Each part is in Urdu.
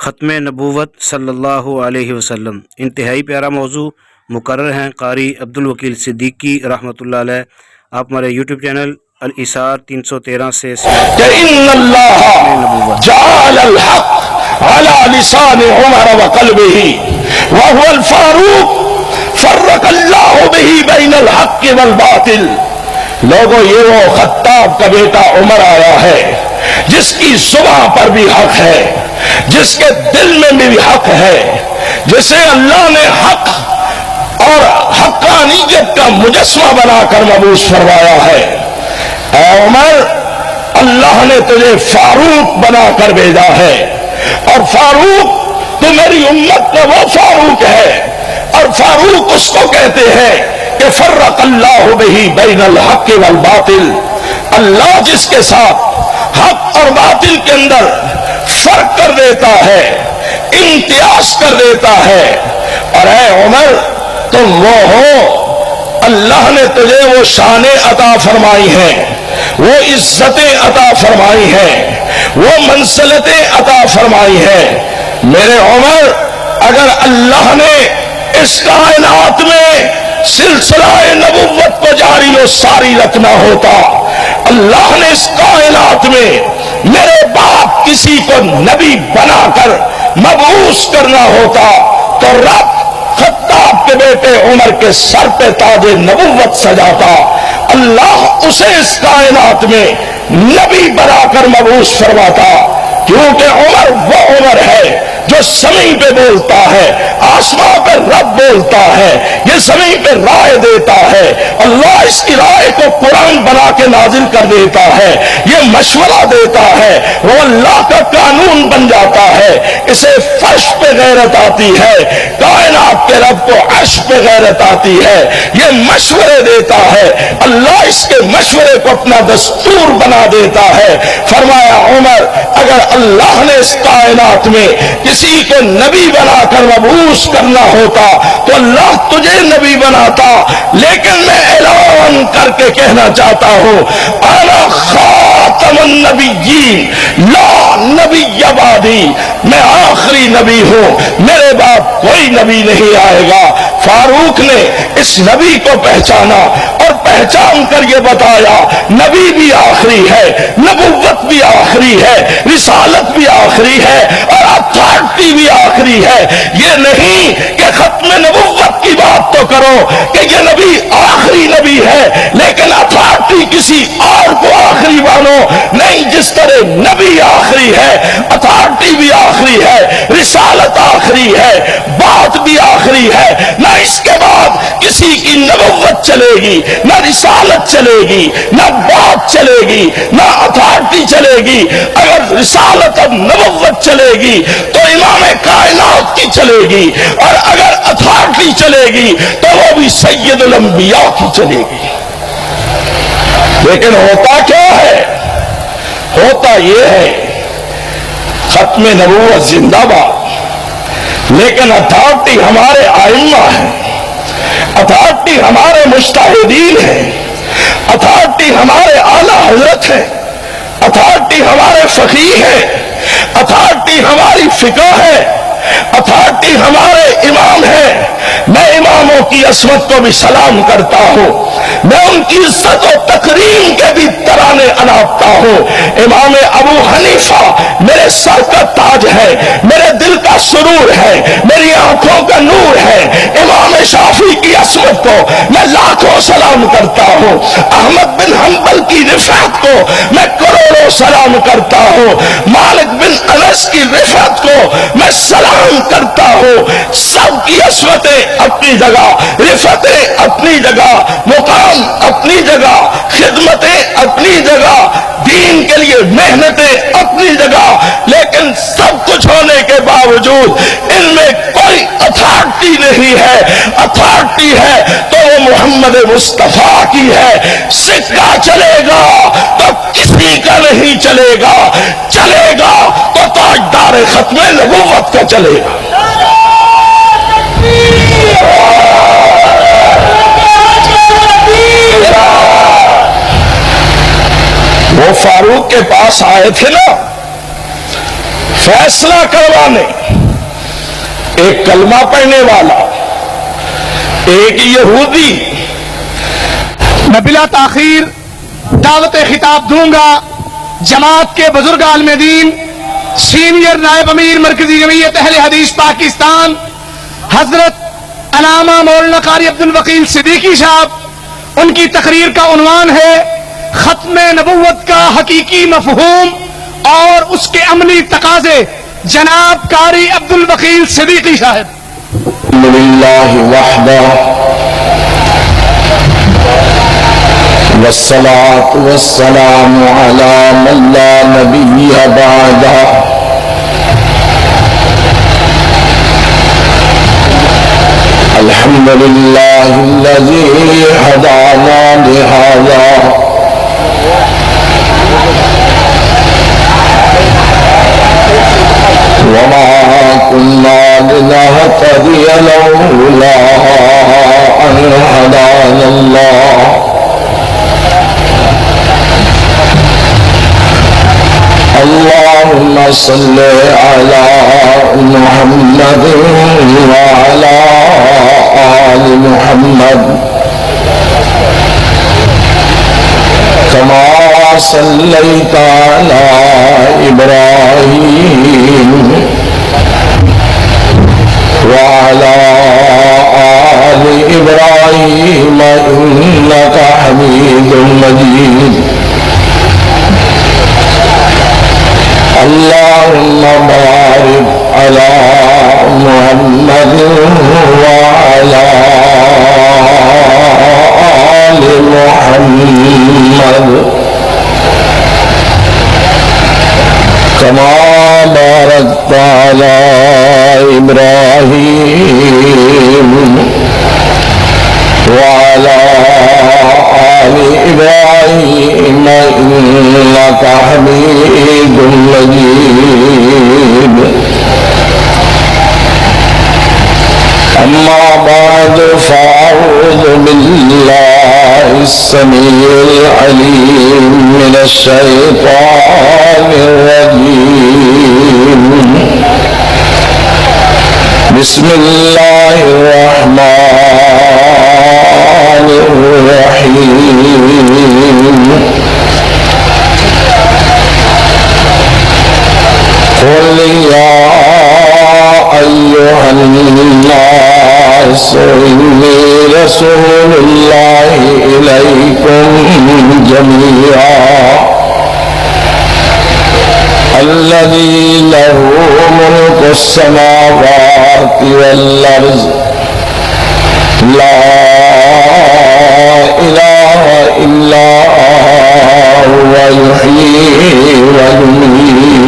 ختم نبوت صلی اللہ علیہ وسلم انتہائی پیارا موضوع مقرر ہیں قاری عبدالوکیل صدیقی رحمۃ اللہ علیہ. آپ ہمارے یوٹیوب چینل الاسار 313 سے کہ ان اللہ جعل الحق على لسان عمر وقلبه وهو الفاروق فرق اللہ به بین الحق والباطل. لوگوں یہ وہ خطاب کا بیٹا عمر آیا ہے جس کی زبان پر بھی حق ہے، جس کے دل میں بھی حق ہے، جسے اللہ نے حق اور حقانیت کا مجسمہ بنا کر مبعوث فرمایا ہے. اے عمر، اللہ نے تجھے فاروق بنا کر بھیجا ہے، اور فاروق تو میری امت کا وہ فاروق ہے، اور فاروق اس کو کہتے ہیں کہ فرق اللہ بہ بین الحق والباطل. اللہ جس کے ساتھ حق اور باطل کے اندر فرق کر دیتا ہے، امتیاز کر دیتا ہے. اور اے عمر، تم وہ ہو، اللہ نے تجھے وہ شانیں عطا فرمائی ہیں، وہ عزتیں عطا فرمائی ہیں، وہ منزلتیں عطا فرمائی ہیں. میرے عمر، اگر اللہ نے اس کائنات میں سلسلہ نبوت کو جاری و ساری رکھنا ہوتا، اللہ نے اس کائنات میں میرے باپ کسی کو نبی بنا کر مبعوث کرنا ہوتا، تو رب خطاب کے بیٹے عمر کے سر پہ تاج نبوت سجاتا. اللہ اسے اس کائنات میں نبی بنا کر مبعوث فرماتا، کیونکہ عمر وہ عمر ہے جو زمین پہ بولتا ہے، آسمان پہ رب بولتا ہے، یہ زمین پہ رائے دیتا ہے. اللہ اس کی رائے کو قرآن بنا کے نازل کر دیتا ہے، یہ مشورہ دیتا ہے، وہ اللہ کا قانون بن جاتا ہے. اسے فرش پہ غیرت آتی ہے، کائنات کے رب کو عرش پہ غیرت آتی ہے، یہ مشورے دیتا ہے. اللہ اس کے مشورے کو اپنا دستور بنا دیتا ہے. فرمایا عمر، اگر اللہ نے اس کائنات میں کسی کو نبی بنا کر مبعوث کرنا ہوتا تو اللہ تجھے نبی بناتا. لیکن میں اعلان کر کے کہنا چاہتا ہوں، انا خاتم النبیین لا نبی بعدی، میں آخری نبی ہوں، میرے بعد کوئی نبی نہیں آئے گا. فاروق نے اس نبی کو پہچانا اور پہچان کر یہ بتایا، نبی بھی آخری ہے، نبوت بھی آخری ہے، رسالت بھی آخری ہے، اور اتھارٹی بھی آخری ہے. یہ نہیں کہ ختم نبوت کی بات تو کرو کہ یہ نبی آخری نبی ہے لیکن اتھارٹی کسی اور کو آخری مانو. نہیں، جس طرح نبی آخری ہے، اتھارٹی بھی آخری ہے، رسالت آخری ہے، بات بھی آخری ہے. نہ اس کے بعد کسی کی نبوت چلے گی، نہ رسالت چلے گی، نہ بات چلے گی، نہ اتھارٹی چلے گی. اگر رسالت اور نبوت چلے گی تو امام کائنات کی چلے گی، اور اگر اتھارٹی چلے گی تو وہ بھی سید الانبیاء کی چلے گی. لیکن ہوتا کیا ہے؟ ہوتا یہ ہے، ختم نبوت زندہ باد، لیکن اتھارٹی ہمارے ائمہ ہیں، اتھارٹی ہمارے مجتہدین ہیں، اتھارٹی ہمارے اعلیٰ حضرت ہیں، اتھارٹی ہمارے فقیہ ہیں، اتھارٹی ہماری فقہ ہے، اتھارٹی ہمارے امام ہیں. میں اماموں کی عصمت کو بھی سلام کرتا ہوں، میں ان کی عزت و تکریم کے بھی ترانے اناپتا ہوں. امام ابو حنیفہ میرے سر کا تاج ہے، میرے دل کا سرور ہے، میری آنکھوں کا نور ہے. امام شافعی کی عصمت کو میں لاکھوں سلام کرتا ہوں. احمد بن حنبل کی رفعت کو میں کروڑوں سلام کرتا ہوں. مالک بن انس کی رفعت کو میں سلام کرتا ہوں. سب کی عصمتیں اپنی جگہ، رفعتیں اپنی جگہ، مقام اپنی جگہ، خدمتیں اپنی جگہ، دین کے لیے محنتیں اپنی جگہ. لیکن سب کچھ ہونے کے باوجود ان میں کوئی اتھارٹی نہیں ہے. اتھارٹی ہے تو وہ محمد مصطفیٰ کی ہے. سکہ چلے گا تو کسی کا نہیں چلے گا، چلے گا تو تاجدار ختم نبوت کا چلے گا. وہ فاروق کے پاس آئے تھے نا، فیصلہ کروانے ایک کلمہ پڑھنے والا، ایک یہودی. میں بلا تاخیر دعوت خطاب دوں گا جماعت کے بزرگ عالم دین، سینئر نائب امیر مرکزی جمعیت اہل حدیث پاکستان حضرت علامہ مولانا قاری عبد الوکیل صدیقی صاحب. ان کی تقریر کا عنوان ہے ختم نبوت کا حقیقی مفہوم اور اس کے عملی تقاضے. جناب قاری عبد الوکیل صدیقی صاحب. الحمدللہ وحدہ والصلاة والسلام على من لا نبی بعدہ. الحمدللہ الذی ہدانا لہذا وما كنا لنهتدي لولا أن هدانا الله. اللهم صل على محمد وعلى آل محمد كما صليت على إبراهيم وعلى آل إبراهيم إنك حميد مجيد. اللهم بارك على محمد وعلى آل محمد كما باركت على إبراهيم وعلى آل إبراهيم إنك حميد مجيد. أما بعد فأعوذ بالله السميع العليم من الشيطان الرجيم. بسم الله الرحمن الرحيم. قل يا أيها الناس إني رسول الله إليكم جميعا الذي له ملك السماوات والأرض لا إله إلا هو يحيي ويميت.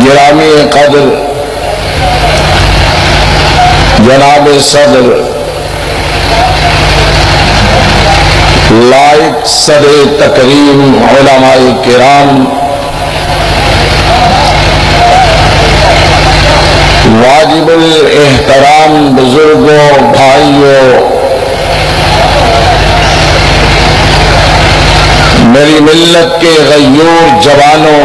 گرامی قدر جناب صدر، لائق صدر تکریم علماء کرام، واجب الاحترام بزرگوں، بھائیوں، میری ملت کے غیور جوانوں،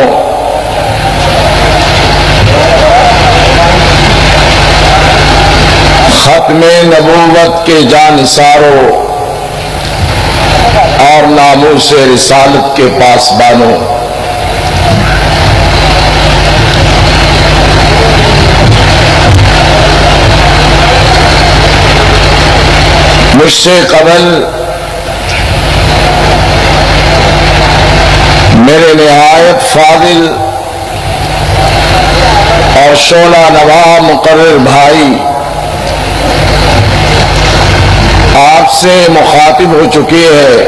ختم نبوت کے جانثاروں اور ناموس رسالت کے پاسبانوں، مجھ سے قبل میرے نہایت فاضل اور شعلہ نوا مقرر بھائی آپ سے مخاطب ہو چکے ہیں،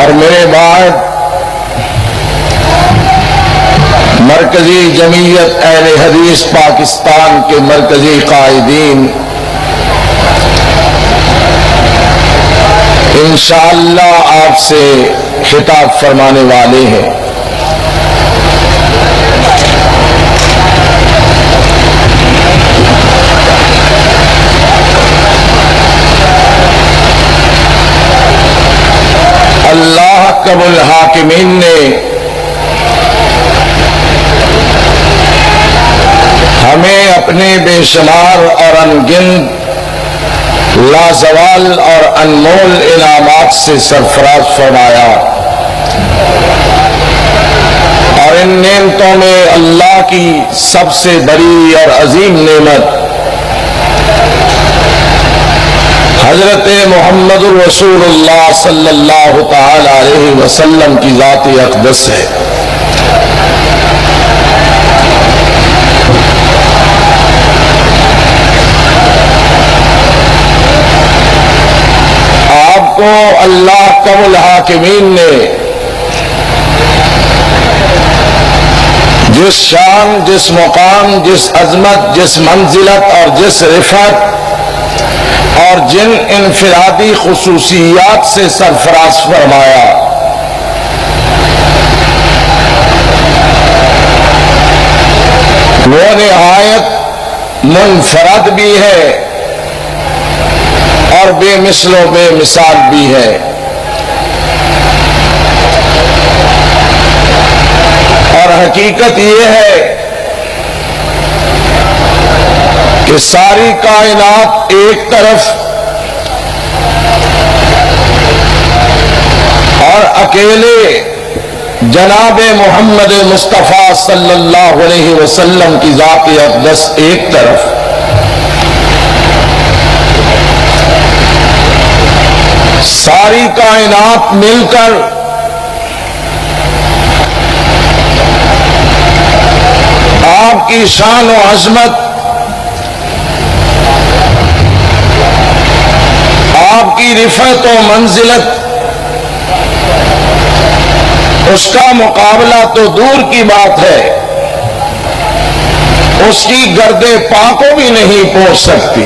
اور میرے بعد مرکزی جمعیت اہل حدیث پاکستان کے مرکزی قائدین انشاءاللہ آپ سے خطاب فرمانے والے ہیں. احکم الحاکمین نے ہمیں اپنے بے شمار اور انگنت لازوال اور انمول انعامات سے سرفراز فرمایا، اور ان نعمتوں میں اللہ کی سب سے بڑی اور عظیم نعمت حضرت محمد الرسول اللہ صلی اللہ تعالی علیہ وسلم کی ذات اقدس ہے۔ آپ کو اللہ احکم الحاکمین نے جس شان، جس مقام، جس عظمت، جس منزلت اور جس رفعت اور جن انفرادی خصوصیات سے سرفراز فرمایا، وہ نہایت منفرد بھی ہے اور بے مثل و بے مثال بھی ہے۔ اور حقیقت یہ ہے کہ ساری کائنات ایک طرف اور اکیلے جناب محمد مصطفیٰ صلی اللہ علیہ وسلم کی ذات اقدس ایک طرف، ساری کائنات مل کر آپ کی شان و عظمت، آپ کی رفعت و منزلت، اس کا مقابلہ تو دور کی بات ہے، اس کی گرد پا کو بھی نہیں پہنچ سکتی۔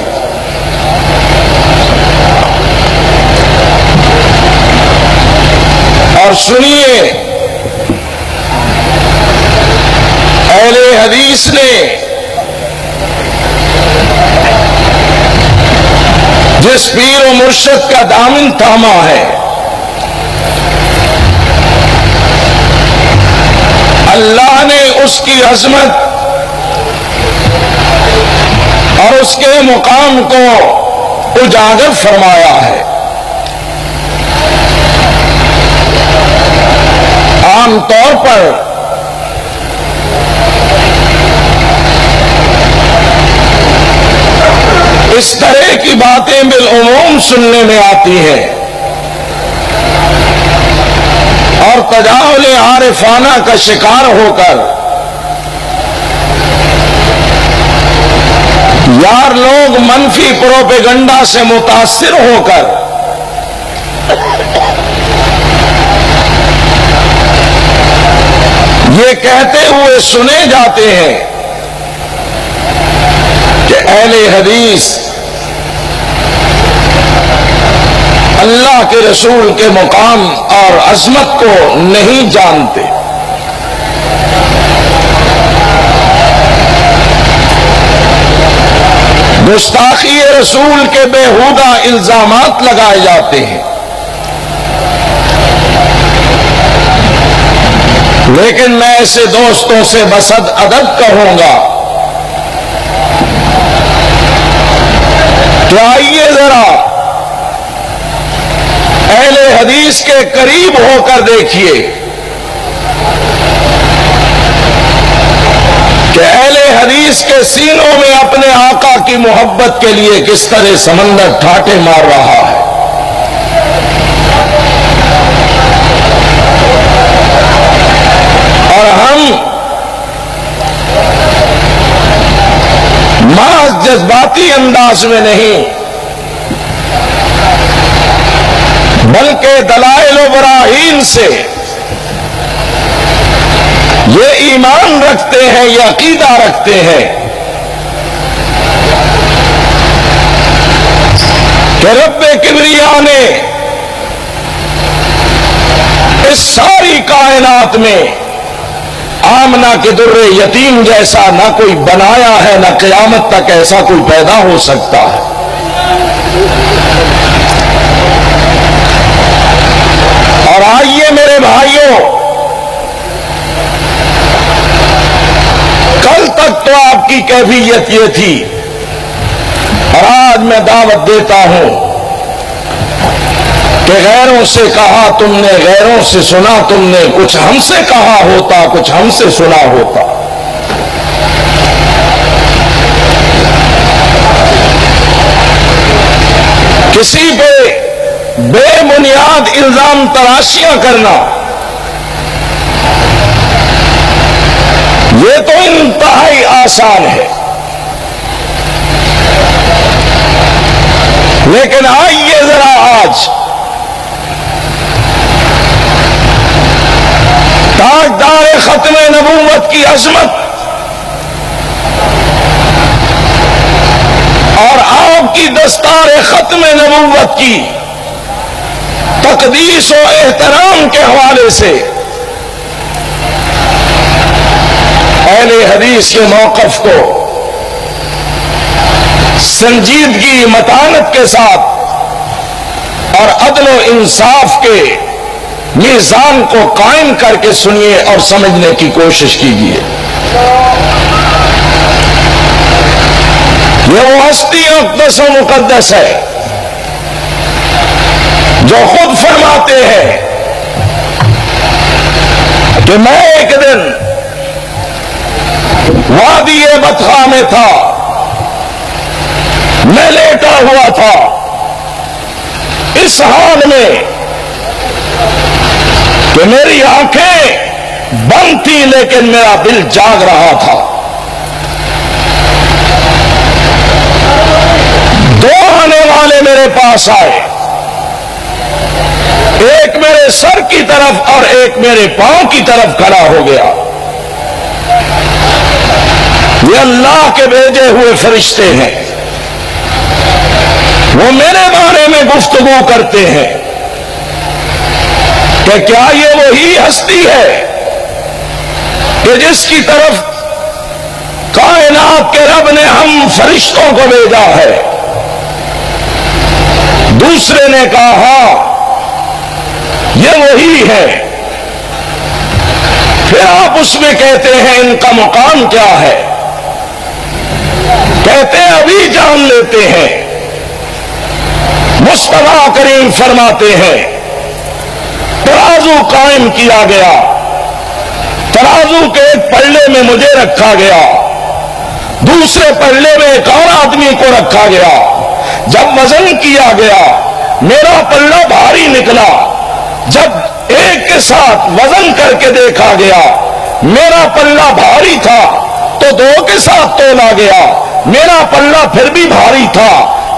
اور سنیے، اہل حدیث نے جس پیر و مرشد کا دامن تھاما ہے، اللہ نے اس کی عظمت اور اس کے مقام کو اجاگر فرمایا ہے۔ عام طور پر اس طرح کی باتیں بالعموم سننے میں آتی ہیں، اور تجاہل عارفانہ کا شکار ہو کر یار لوگ منفی پروپیگنڈا سے متاثر ہو کر یہ کہتے ہوئے سنے جاتے ہیں کہ اہل حدیث اللہ کے رسول کے مقام اور عظمت کو نہیں جانتے۔ گستاخی رسول کے بےہودہ الزامات لگائے جاتے ہیں، لیکن میں ایسے دوستوں سے بصد ادب کہوں گا کہ آئیے ذرا اہل حدیث کے قریب ہو کر دیکھیے کہ اہل حدیث کے سینوں میں اپنے آقا کی محبت کے لیے کس طرح سمندر ٹھاٹے مار رہا ہے۔ اور ہم محض جذباتی انداز میں نہیں بلکہ دلائل و براہین سے یہ ایمان رکھتے ہیں، یہ عقیدہ رکھتے ہیں کہ رب کبریا نے اس ساری کائنات میں آمنہ کے در یتیم جیسا نہ کوئی بنایا ہے، نہ قیامت تک ایسا کوئی پیدا ہو سکتا ہے۔ اور آئیے میرے نیت یہ تھی، اور آج میں دعوت دیتا ہوں کہ غیروں سے کہا تم نے، غیروں سے سنا تم نے، کچھ ہم سے کہا ہوتا، کچھ ہم سے سنا ہوتا۔ کسی پہ بے بنیاد الزام تراشیاں کرنا یہ تو انتہائی آسان ہے، لیکن آئیے ذرا آج تاجدار ختم نبوت کی عظمت اور آپ کی دستار ختم نبوت کی تقدیس و احترام کے حوالے سے اہل حدیث کے موقف کو سنجیدگی، متانت کے ساتھ اور عدل و انصاف کے میزان کو قائم کر کے سنیے اور سمجھنے کی کوشش کیجیے۔ یہ وہ ہستی اقدس و مقدس ہے جو خود فرماتے ہیں کہ میں ایک دن وادی بطحا میں تھا، میں لیٹا ہوا تھا اس حال میں کہ میری آنکھیں بند تھی لیکن میرا دل جاگ رہا تھا۔ دو آنے والے میرے پاس آئے، ایک میرے سر کی طرف اور ایک میرے پاؤں کی طرف کھڑا ہو گیا۔ یہ اللہ کے بھیجے ہوئے فرشتے ہیں، وہ میرے بارے میں گفتگو کرتے ہیں کہ کیا یہ وہی ہستی ہے کہ جس کی طرف کائنات کے رب نے ہم فرشتوں کو بھیجا ہے؟ دوسرے نے کہا ہاں یہ وہی ہے۔ پھر آپ اس میں کہتے ہیں ان کا مقام کیا ہے؟ کہتے ہیں ابھی جان لیتے ہیں۔ مصطفیٰ کریم فرماتے ہیں ترازو قائم کیا گیا، ترازو کے ایک پلڑے میں مجھے رکھا گیا، دوسرے پلڑے میں ایک اور آدمی کو رکھا گیا۔ جب وزن کیا گیا میرا پلڑا بھاری نکلا، جب ایک کے ساتھ وزن کر کے دیکھا گیا میرا پلڑا بھاری تھا تو دو کے ساتھ تولا گیا، میرا پلڑا پھر بھی بھاری تھا۔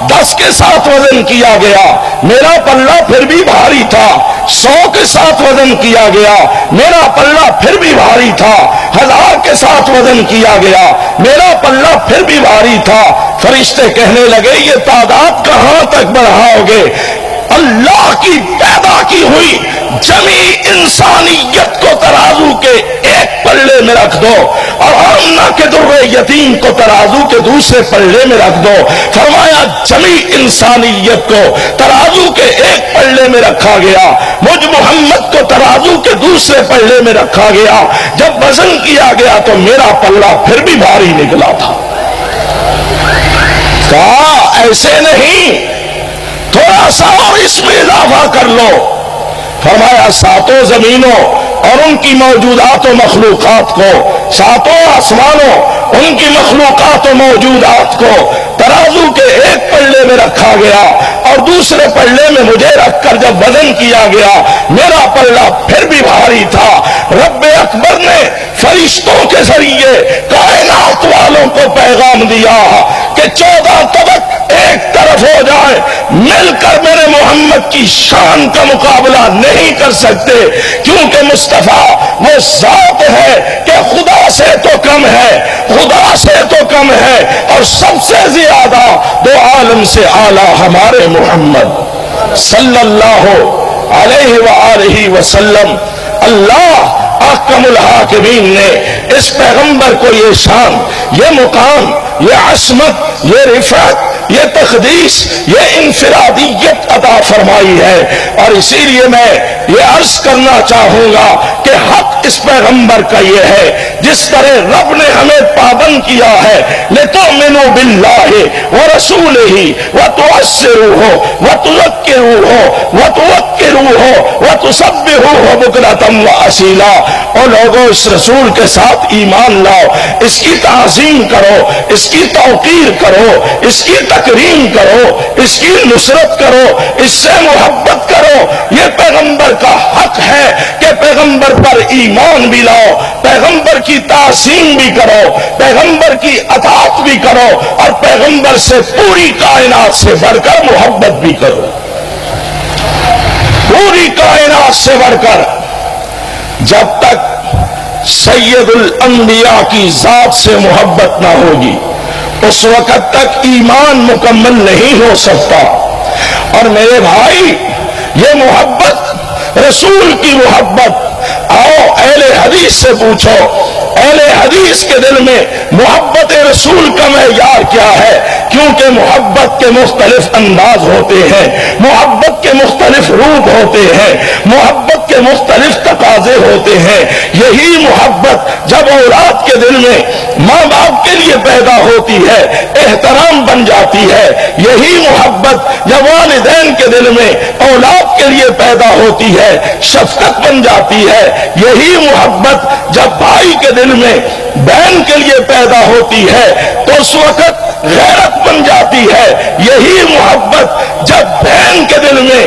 10 کے ساتھ وزن کیا گیا میرا پلڑا پھر بھی بھاری تھا۔ 100 کے ساتھ وزن کیا گیا میرا پلڑا پھر بھی بھاری تھا۔ 1000 کے ساتھ وزن کیا گیا میرا پلڑا پھر بھی بھاری تھا۔ فرشتے کہنے لگے یہ تعداد کہاں تک بڑھاؤ گے؟ اللہ کی پیدا کی ہوئی جمی انسانیت کو ترازو کے ایک پلڑے میں رکھ دو اور آمنہ کے در یتیم کو ترازو کے دوسرے پلڑے میں رکھ دو۔ فرمایا جمی انسانیت کو ترازو کے ایک پلڑے میں رکھا گیا، مجھ محمد کو ترازو کے دوسرے پلڑے میں رکھا گیا۔ جب وزن کیا گیا تو میرا پلڑا پھر بھی بھاری نکلا تھا۔ کہا ایسے نہیں، تھوڑا سا اور اس میں اضافہ کر لو۔ فرمایا ساتوں زمینوں اور ان کی موجودات و مخلوقات کو، ساتوں آسمانوں ان کی مخلوقات و موجودات کو ترازو کے ایک پلڑے میں رکھا گیا اور دوسرے پلڑے میں مجھے رکھ کر جب وزن کیا گیا میرا پلڑا پھر بھی بھاری تھا۔ رب اکبر نے فرشتوں کے ذریعے کائنات والوں کو پیغام دیا کہ 14 طبق ایک طرف ہو جائے مل کر میرے محمد کی شان کا مقابلہ نہیں کر سکتے، کیونکہ مصطفیٰ وہ ذات ہے کہ خدا سے تو کم ہے، خدا سے تو کم ہے، اور سب سے زیادہ دو عالم سے اعلیٰ ہمارے محمد صلی اللہ علیہ وآلہ وسلم۔ اللہ احکم الحاکمین نے اس پیغمبر کو یہ شان، یہ مقام، یہ عصمت، یہ رفعت یہ تقدیس، یہ انفرادیت عطا فرمائی ہے. اور اسی لیے میں یہ عرض کرنا چاہوں گا کہ حق اس پیغمبر کا یہ ہے، جس طرح رب نے ہمیں پابند کیا ہے لِتُؤْمِنُوا بِاللَّهِ وَرَسُولِهِ وَتُعَزِّرُوهُ وَتُذَكِّرُوهُ وَتُوَقِّرُوهُ وَتُسَبِّحُوهُ بُكْرَةً وَأَصِيلًا. اور لوگوں اس رسول کے ساتھ ایمان لاؤ، اس کی تعظیم کرو، اس کی توقیر کرو، اس کی تکریم کرو، اس کی نصرت کرو، اس سے محبت کرو. یہ پیغمبر کا حق ہے کہ پیغمبر پر ایمان بھی لاؤ، پیغمبر کی تعظیم بھی کرو، پیغمبر کی اطاعت بھی کرو، اور پیغمبر سے پوری کائنات سے بڑھ کر محبت بھی کرو. پوری کائنات سے بڑھ کر. جب تک سید الانبیاء کی ذات سے محبت نہ ہوگی اس وقت تک ایمان مکمل نہیں ہو سکتا. اور میرے بھائی، یہ محبت رسول کی محبت. آؤ اہل حدیث سے پوچھو، اہل حدیث کے دل میں محبت رسول کا معیار کیا ہے؟ کیونکہ محبت کے مختلف انداز ہوتے ہیں، محبت کے مختلف روپ ہوتے ہیں، محبت کے مختلف تقاضے ہوتے ہیں. یہی محبت جب اولاد کے دل میں ماں باپ کے لیے پیدا ہوتی ہے احترام بن جاتی ہے. یہی محبت جب والدین کے دل میں اولاد کے لیے پیدا ہوتی ہے شفقت بن جاتی ہے. یہی محبت جب بھائی کے دل میں بہن کے لیے پیدا ہوتی ہے تو اس وقت غیرت بن جاتی ہے. یہی محبت جب بہن کے دل میں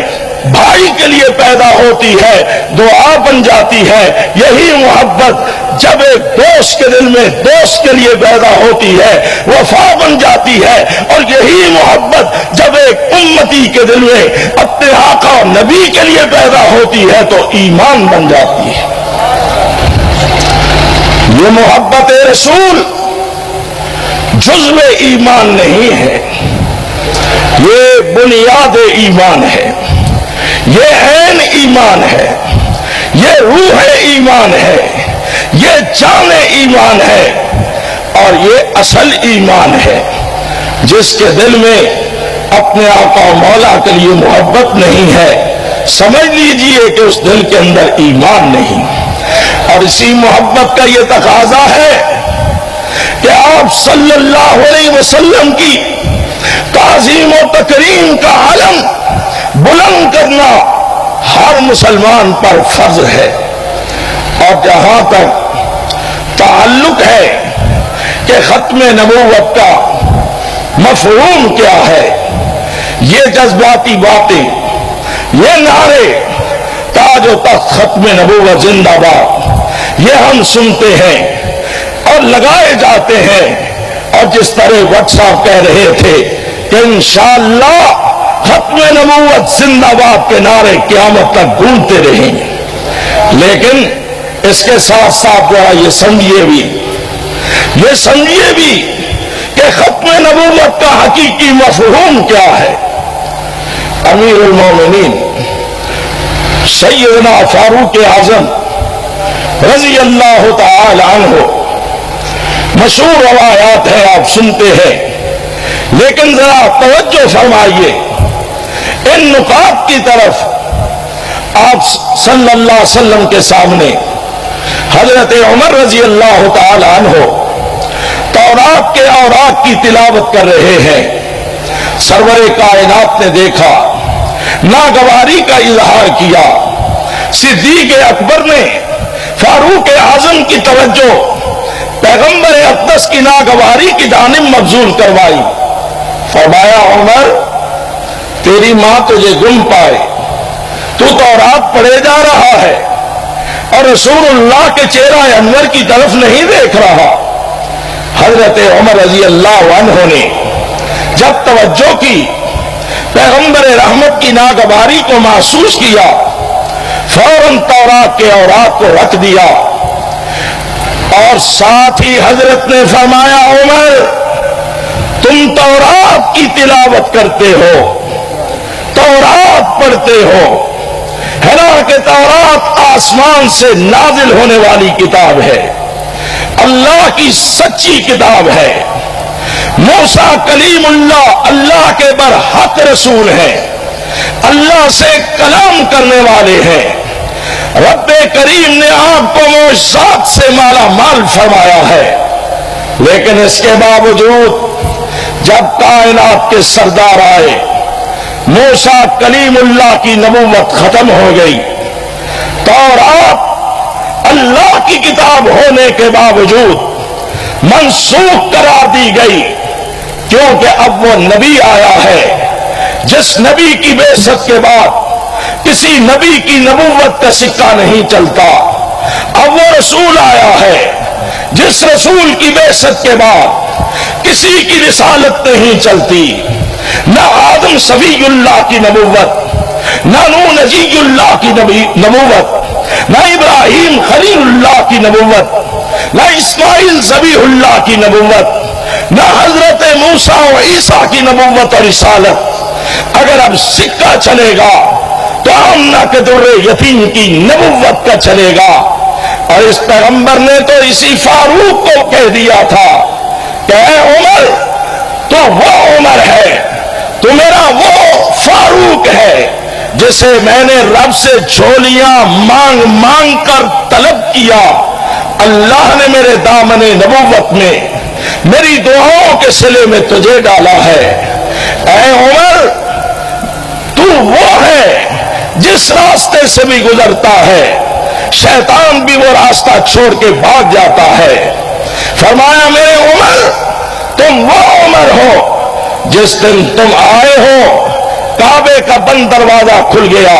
بھائی کے لیے پیدا ہوتی ہے دعا بن جاتی ہے. یہی محبت جب ایک دوست کے دل میں دوست کے لیے پیدا ہوتی ہے وفا بن جاتی ہے. اور یہی محبت جب ایک امتی کے دل میں اپنے آقا نبی کے لیے پیدا ہوتی ہے تو ایمان بن جاتی ہے. یہ محبت رسول جزو ایمان نہیں ہے، یہ بنیاد ایمان ہے، یہ عین ایمان ہے، یہ روح ایمان ہے، یہ جان ایمان ہے، اور یہ اصل ایمان ہے. جس کے دل میں اپنے آقا و مولا کے لیے محبت نہیں ہے سمجھ لیجئے کہ اس دل کے اندر ایمان نہیں. اور اسی محبت کا یہ تقاضا ہے کہ آپ صلی اللہ علیہ وسلم کی تعظیم و تکریم کا علم بلند کرنا ہر مسلمان پر فرض ہے. اور جہاں تک تعلق ہے کہ ختم نبوت کا مفہوم کیا ہے، یہ جذباتی باتیں، یہ نعرے تاج و تخت ختم نبوت زندہ باد، یہ ہم سنتے ہیں اور لگائے جاتے ہیں. اور جس طرح وٹ صاحب کہہ رہے تھے کہ انشاءاللہ ختم نبوت زندہ باد کے نعرے قیامت تک گونجتے رہیں گے. لیکن اس کے ساتھ ساتھ ذرا یہ سمجھیے بھی کہ ختم نبوت کا حقیقی مفہوم کیا ہے. امیر المومنین سیدنا فاروق اعظم رضی اللہ تعالی عنہ، مشہور روایات ہیں آپ سنتے ہیں، لیکن ذرا توجہ فرمائیے ان نکات کی طرف. آپ صلی اللہ علیہ وسلم کے سامنے حضرت عمر رضی اللہ تعالی عنہ تورات کے اوراق کی تلاوت کر رہے ہیں. سرور کائنات نے دیکھا، ناگواری کا اظہار کیا. صدیق اکبر نے فاروق اعظم کی توجہ پیغمبر اقدس کی ناگواری کی جانب مبذول کروائی. فرمایا عمر، تیری ماں تجھے گم پائے، تو تورات پڑھے جا رہا ہے اور رسول اللہ کے چہرہ انور کی طرف نہیں دیکھ رہا. حضرت عمر رضی اللہ عنہ نے جب توجہ کی، پیغمبر رحمت کی ناگواری کو محسوس کیا، فوراً تورات کے اوراق کو رکھ دیا. اور ساتھ ہی حضرت نے فرمایا عمر، تم تورات کی تلاوت کرتے ہو، تورات پڑھتے ہو، حالانکہ تورات آسمان سے نازل ہونے والی کتاب ہے، اللہ کی سچی کتاب ہے. موسیٰ کلیم اللہ، اللہ کے برحق رسول ہیں، اللہ سے کلام کرنے والے ہیں۔ رب کریم نے آپ کو معجزات سے مالا مال فرمایا ہے، لیکن اس کے باوجود جب کائنات کے سردار آئے، موسیٰ کلیم اللہ کی نبوت ختم ہو گئی، تورات اللہ کی کتاب ہونے کے باوجود منسوخ قرار دی گئی، کیونکہ اب وہ نبی آیا ہے جس نبی کی بعثت کے بعد کسی نبی کی نبوت کا سکہ نہیں چلتا۔ اب وہ رسول آیا ہے جس رسول کی بعثت کے بعد کسی کی رسالت نہیں چلتی، نہ آدم صفی اللہ کی نبوت، نہ نوح نجی اللہ کی نبوت، نہ ابراہیم خلیل اللہ کی نبوت، نہ اسماعیل ذبیح اللہ کی نبوت، نہ حضرت موسیٰ و عیسیٰ کی نبوت اور رسالت۔ اگر اب سکہ چلے گا تو آمنہ کے در یتیم کی نبوت کا چلے گا، اور اس پیغمبر نے تو اسی فاروق کو کہہ دیا تھا کہ اے عمر، تو وہ عمر ہے، تو میرا وہ فاروق ہے جسے میں نے رب سے جھولیاں مانگ مانگ کر طلب کیا، اللہ نے میرے دامن نبوت میں میری دعاؤں کے صلے میں تجھے ڈالا ہے۔ اے عمر، تو وہ ہے جس راستے سے بھی گزرتا ہے شیطان بھی وہ راستہ چھوڑ کے بھاگ جاتا ہے۔ فرمایا میرے عمر، تم وہ عمر ہو جس دن تم آئے ہو کعبے کا بند دروازہ کھل گیا،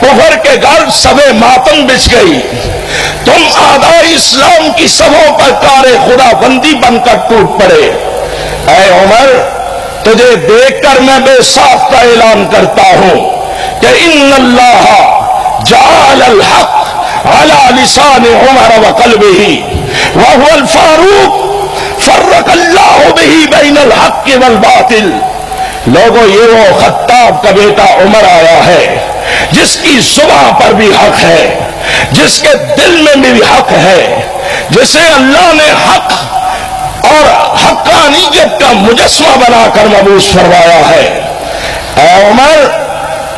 کفر کے گھر سبے ماتم بچھ گئی، تم اعداء اسلام کی صفوں پر کار خدا بندی بن کر ٹوٹ پڑے۔ اے عمر، تجھے دیکھ کر میں بے ساختہ اعلان کرتا ہوں کہ ان اللہ جعل الحق على لسان عمر وقلبه وهو الفاروق فرق اللہ به بین الحق والباطل۔ لوگوں، یہ وہ خطاب کا بیٹا عمر آیا ہے جس کی زبان پر بھی حق ہے، جس کے دل میں بھی حق ہے، جسے اللہ نے حق اور حقانیت کا مجسمہ بنا کر مبعوث فرمایا ہے۔ اے عمر،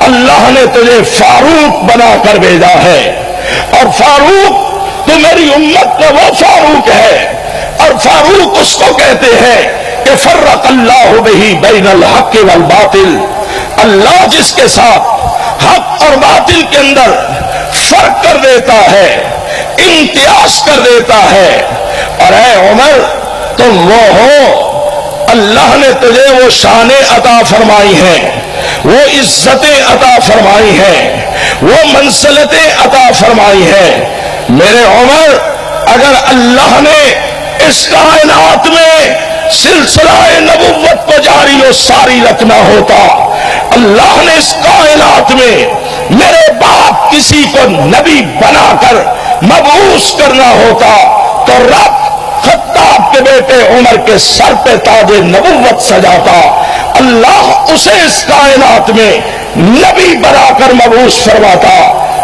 اللہ نے تجھے فاروق بنا کر بھیجا ہے، اور فاروق تو میری امت کا وہ فاروق ہے، اور فاروق اس کو کہتے ہیں کہ فرق اللہ بہ بین الحق والباطل، اللہ جس کے ساتھ حق اور باطل کے اندر فرق کر دیتا ہے، امتیاز کر دیتا ہے۔ اور اے عمر، تم وہ ہو، اللہ نے تجھے وہ شانیں عطا فرمائی ہیں، وہ عزتیں عطا فرمائی ہیں، وہ منزلتیں عطا فرمائی ہیں۔ میرے عمر، اگر اللہ نے اس کائنات میں سلسلہ نبوت کو جاری و ساری رکھنا ہوتا، اللہ نے اس کائنات میں میرے بعد کسی کو نبی بنا کر مبعوث کرنا ہوتا تو رب خطاب کے بیٹے عمر کے سر پہ تاج نبوت سجاتا، اللہ اسے اس کائنات میں نبی بنا کر مبعوث فرماتا،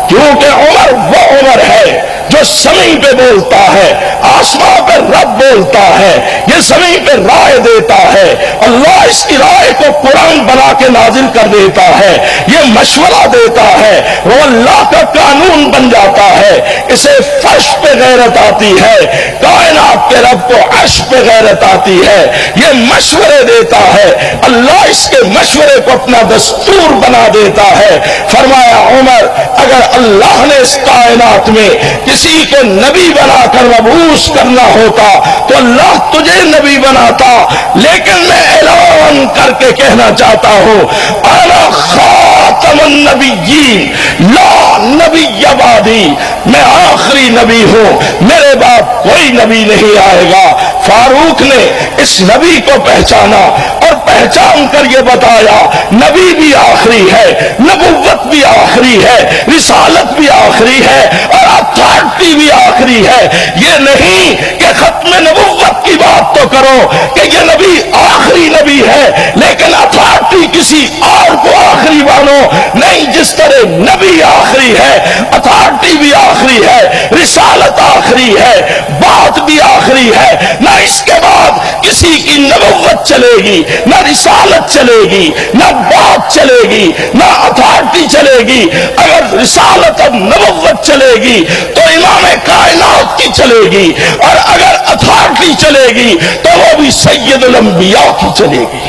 کیونکہ عمر وہ عمر ہے جو زمین پہ بولتا ہے، آسمان پہ رب بولتا ہے، یہ زمین پہ رائے دیتا ہے، اللہ اس کی رائے کو قرآن بنا کے نازل کر دیتا ہے، یہ مشورہ دیتا ہے، وہ اللہ کا قانون بن جاتا ہے، اسے فرش پہ غیرت آتی ہے، کائنات کے رب کو عرش پہ غیرت آتی ہے، یہ مشورے دیتا ہے، اللہ اس کے مشورے کو اپنا دستور بنا دیتا ہے۔ فرمایا عمر، اگر اللہ نے اس کائنات میں کسی کو نبی بنا کر مبعوث کرنا ہوتا تو اللہ تجھے نبی بناتا، لیکن میں اعلان کر کے کہنا چاہتا ہوں، انا خاتم النبیین لا نبی بعدی، میں آخری نبی ہوں، میرے بعد کوئی نبی نہیں آئے گا۔ فاروق نے اس نبی کو پہچانا اور پہچان کر یہ بتایا، نبی بھی آخری ہے، نبوت بھی آخری ہے، رسالت بھی آخری ہے، اور اتھارٹی بھی آخری ہے۔ یہ نہیں کہ ختم نبوت کی بات تو کرو کہ یہ نبی آخری نبی ہے، لیکن اتھارٹی کسی اور کو آخری مانو، نہیں، جس طرح نبی آخری ہے، اتھارٹی بھی آخری ہے، رسالت آخری ہے، بات بھی آخری ہے، نہ اس کے بعد کسی کی نبوت چلے گی، نہ رسالت چلے گی، نہ بات چلے گی، نہ اتھارٹی چلے گی۔ اگر رسالت اور نبوت چلے گی تو امام کائنات کی چلے گی، اور اگر اتھارٹی چلے گی تو وہ بھی سید الانبیاء کی چلے گی۔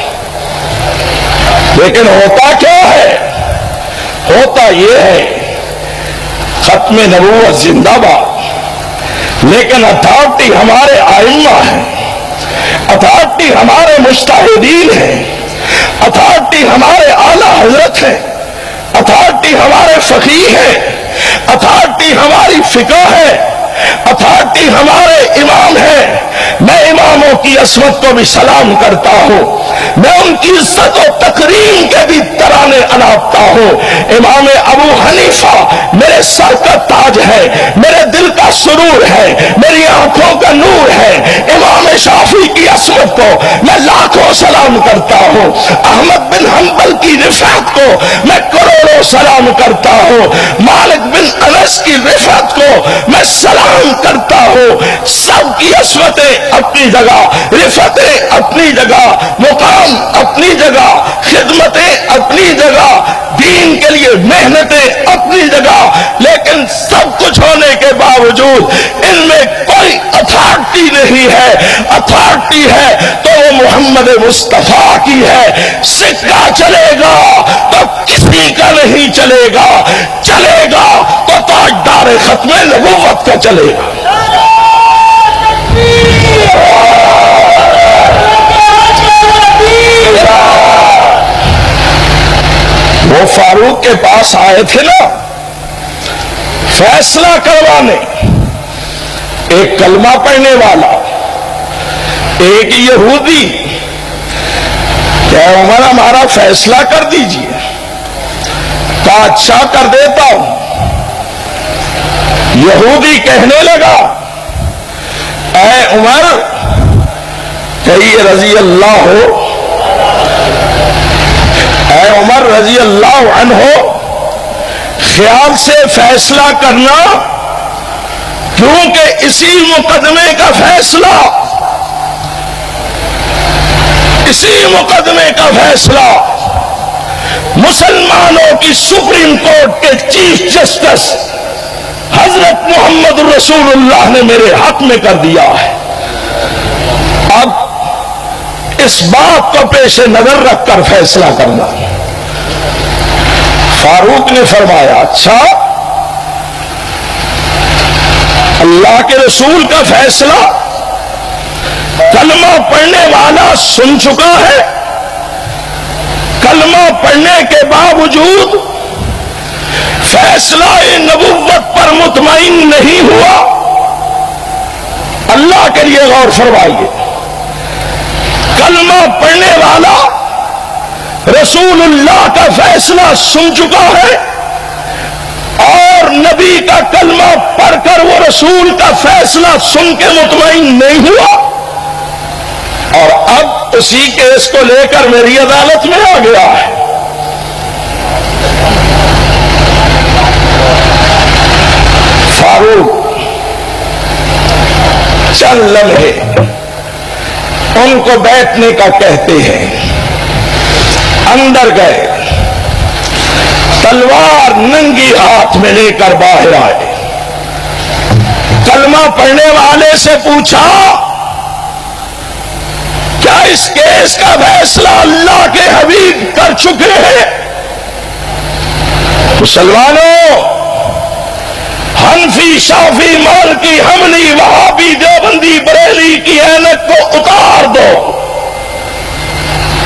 لیکن ہوتا کیا ہے؟ ہوتا یہ ہے ختم نبوت زندہ باد، لیکن اتھارٹی ہمارے ائمہ ہیں، اتھارٹی ہمارے مجتہدین ہیں، اتھارٹی ہمارے اعلیٰ حضرت ہیں، اتھارٹی ہمارے فقیہ ہیں، اتھارٹی ہماری فقہ ہے، اتھارٹی ہمارے امام ہیں۔ میں اماموں کی عصمت کو بھی سلام کرتا ہوں، میں ان کی عزت و تکریم کے بھی ترانے اناپتا ہوں۔ امام ابو حنیفہ میرے سر کا تاج ہے، میرے دل کا سرور ہے، میری آنکھوں کا نور ہے۔ امام شافعی کی عصمت کو میں لاکھوں سلام کرتا ہوں، احمد بن حنبل کی رفعت کو میں کروڑوں سلام کرتا ہوں، مالک بن انس کی رفعت کو میں سلام کرتا ہوں۔ سب کی عصمتیں اپنی جگہ، رفعتیں اپنی جگہ، مقام اپنی جگہ، خدمتیں اپنی جگہ، دین کے لیے محنتیں اپنی جگہ، لیکن سب کچھ ہونے کے باوجود ان میں کوئی اتھارٹی نہیں ہے۔ اتھارٹی ہے تو وہ محمد مصطفیٰ کی ہے۔ سکہ چلے گا تو کسی کا نہیں چلے گا، چلے گا تو تاجدار ختم نبوت کا چلے گا۔ وہ فاروق کے پاس آئے تھے نا فیصلہ کروانے، ایک کلمہ پڑھنے والا، ایک یہودی، کہ عمر ہمارا فیصلہ کر دیجئے۔ کہا اچھا کر دیتا ہوں۔ یہودی کہنے لگا اے عمر کہیے رضی اللہ ہو، اے عمر رضی اللہ عنہ، خیال سے فیصلہ کرنا، کیونکہ اسی مقدمے کا فیصلہ، اسی مقدمے کا فیصلہ مسلمانوں کی سپریم کورٹ کے چیف جسٹس حضرت محمد رسول اللہ نے میرے حق میں کر دیا ہے۔ اب اس بات کو پیش نظر رکھ کر فیصلہ کرنا۔ فاروق نے فرمایا اچھا، اللہ کے رسول کا فیصلہ کلمہ پڑھنے والا سن چکا ہے، کلمہ پڑھنے کے باوجود فیصلہ نبوت پر مطمئن نہیں ہوا۔ اللہ کے لیے غور فرمائیے، کلمہ پڑھنے والا رسول اللہ کا فیصلہ سن چکا ہے، اور نبی کا کلمہ پڑھ کر وہ رسول کا فیصلہ سن کے مطمئن نہیں ہوا، اور اب اسی کیس کو لے کر میری عدالت میں آ گیا ہے۔ فاروق چند لمحے ان کو بیٹھنے کا کہتے ہیں، اندر گئے، تلوار ننگی ہاتھ میں لے کر باہر آئے، کلمہ پڑھنے والے سے پوچھا کیا اس کیس کا فیصلہ اللہ کے حبیب کر چکے ہیں؟ مسلمانوں، حنفی، شافی، مالکی، حنبلی، وہابی، دیوبندی، بریلی کی عینت کو اتار دو۔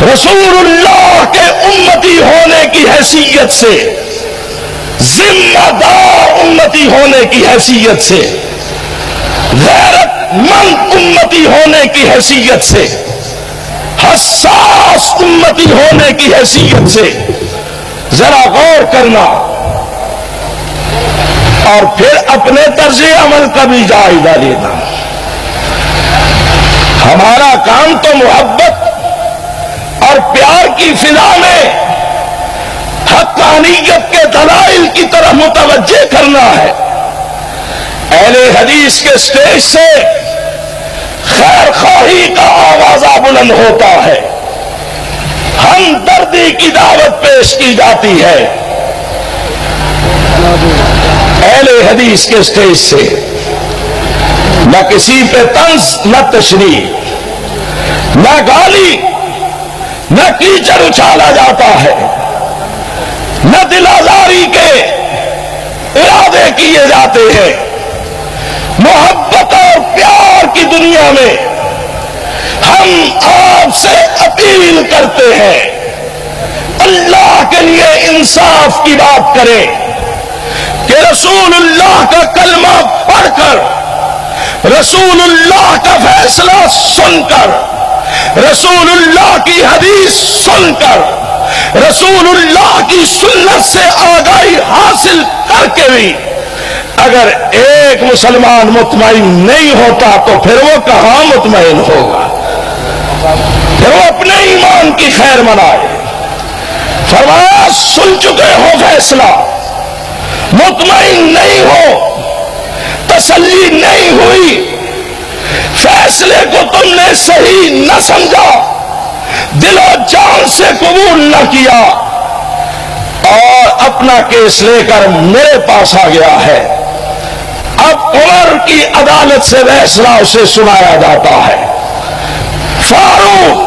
رسول اللہ کے امتی ہونے کی حیثیت سے، ذمہ دار امتی ہونے کی حیثیت سے، غیرت مند امتی ہونے کی حیثیت سے، حساس امتی ہونے کی حیثیت سے ذرا غور کرنا، اور پھر اپنے طرز عمل کا بھی جائزہ لینا۔ ہمارا کام تو محبت اور پیار کی فضا میں حقانیت وحدانیت کے دلائل کی طرف متوجہ کرنا ہے۔ اہل حدیث کے سٹیج سے خیر خواہی کا آوازہ بلند ہوتا ہے، ہمدردی کی دعوت پیش کی جاتی ہے۔ اہل حدیث کے سٹیج سے نہ کسی پہ طنز، نہ تشریح، نہ گالی، نہ کیچڑ اچھالا جاتا ہے، نہ دل آزاری کے ارادے کیے جاتے ہیں۔ محبت اور پیار کی دنیا میں ہم آپ سے اپیل کرتے ہیں، اللہ کے لیے انصاف کی بات کریں کہ رسول اللہ کا کلمہ پڑھ کر، رسول اللہ کا فیصلہ سن کر، رسول اللہ کی حدیث سن کر، رسول اللہ کی سنت سے آگاہی حاصل کر کے بھی اگر ایک مسلمان مطمئن نہیں ہوتا تو پھر وہ کہاں مطمئن ہوگا؟ پھر وہ اپنے ایمان کی خیر منائے۔ فرمایا سن چکے ہو فیصلہ، مطمئن نہیں ہو، تسلی نہیں ہوئی، فیصلے کو تم نے صحیح نہ سمجھا، دل و جان سے قبول نہ کیا اور اپنا کیس لے کر میرے پاس آ گیا ہے، اب عمر کی عدالت سے فیصلہ اسے سنایا جاتا ہے۔ فاروق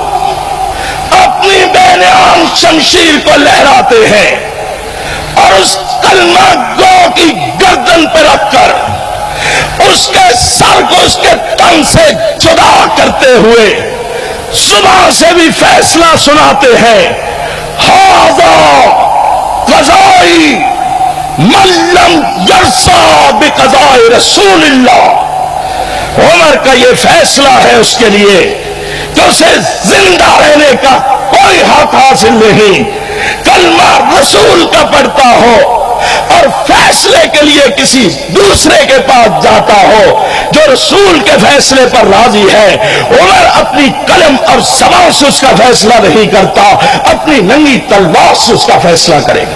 اپنی بینیان شمشیر کو لہراتے ہیں اور اس کلمہ گو کی گردن پہ رکھ کر اس کے سر کو اس کے تن سے جدا کرتے ہوئے صبح سے بھی فیصلہ سناتے ہیں۔ ھذا قضائی من لم یرضی بقضاء رسول اللہ، عمر کا یہ فیصلہ ہے اس کے لیے کہ اسے زندہ رہنے کا کوئی حق حاصل نہیں، کلمہ رسول کا پڑھتا ہو اور فیصلے کے لیے کسی دوسرے کے پاس جاتا ہو جو رسول کے فیصلے پر راضی ہے۔ عمر اپنی قلم اور زبان سے اس کا فیصلہ نہیں کرتا، اپنی ننگی تلوار سے اس کا فیصلہ کرے گا۔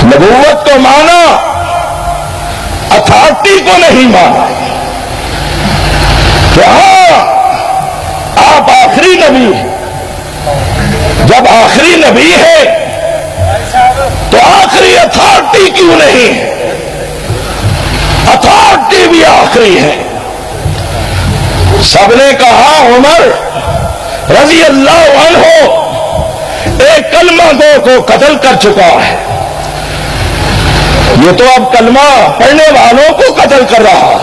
نبوت کو مانا، اتھارٹی کو نہیں مانا کہ ہاں آپ آخری نبی ہیں۔ جب آخری نبی ہے تو آخری اتھارٹی کیوں نہیں ہے؟ اتھارٹی بھی آخری ہے۔ سب نے کہا عمر رضی اللہ عنہ ایک کلمہ گو کو قتل کر چکا ہے، یہ تو اب کلمہ پڑھنے والوں کو قتل کر رہا ہے،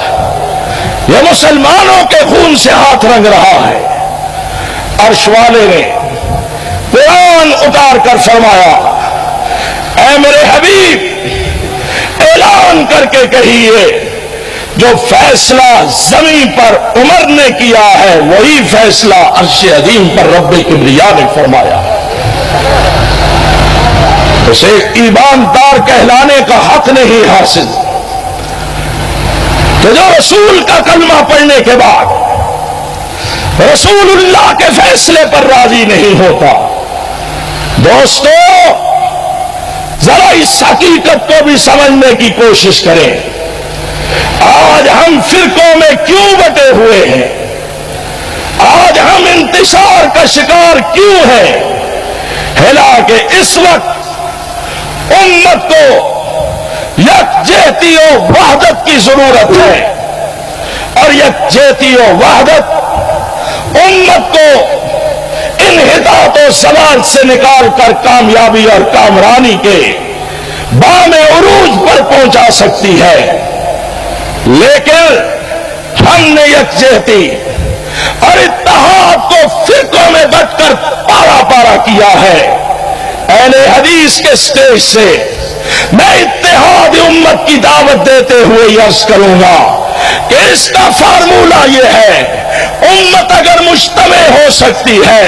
یہ مسلمانوں کے خون سے ہاتھ رنگ رہا ہے۔ عرش والے نے قرآن اتار کر فرمایا، اے میرے حبیب اعلان کر کے کہیے جو فیصلہ زمین پر عمر نے کیا ہے وہی فیصلہ عرش عظیم پر رب کبریا نے فرمایا۔ اسے ایماندار کہلانے کا حق نہیں حاصل کہ جو رسول کا کلمہ پڑھنے کے بعد رسول اللہ کے فیصلے پر راضی نہیں ہوتا۔ دوستو ذرا اس حقیقت کو بھی سمجھنے کی کوشش کریں، آج ہم فرقوں میں کیوں بٹے ہوئے ہیں؟ آج ہم انتشار کا شکار کیوں ہیں؟ حالانکہ اس وقت امت کو یکجہتی و وحدت کی ضرورت ہے، اور یکجہتی و وحدت امت کو انحطاط و زوال سے نکال کر کامیابی اور کامرانی کے بام عروج پر پہنچا سکتی ہے۔ لیکن ہم نے یکجہتی اور اتحاد کو فرقوں میں بٹ کر پارا پارا کیا ہے۔ اہل حدیث کے سٹیج سے میں اتحاد امت کی دعوت دیتے ہوئے عرض کروں گا کہ اس کا فارمولہ یہ ہے، امت اگر مجتمع ہو سکتی ہے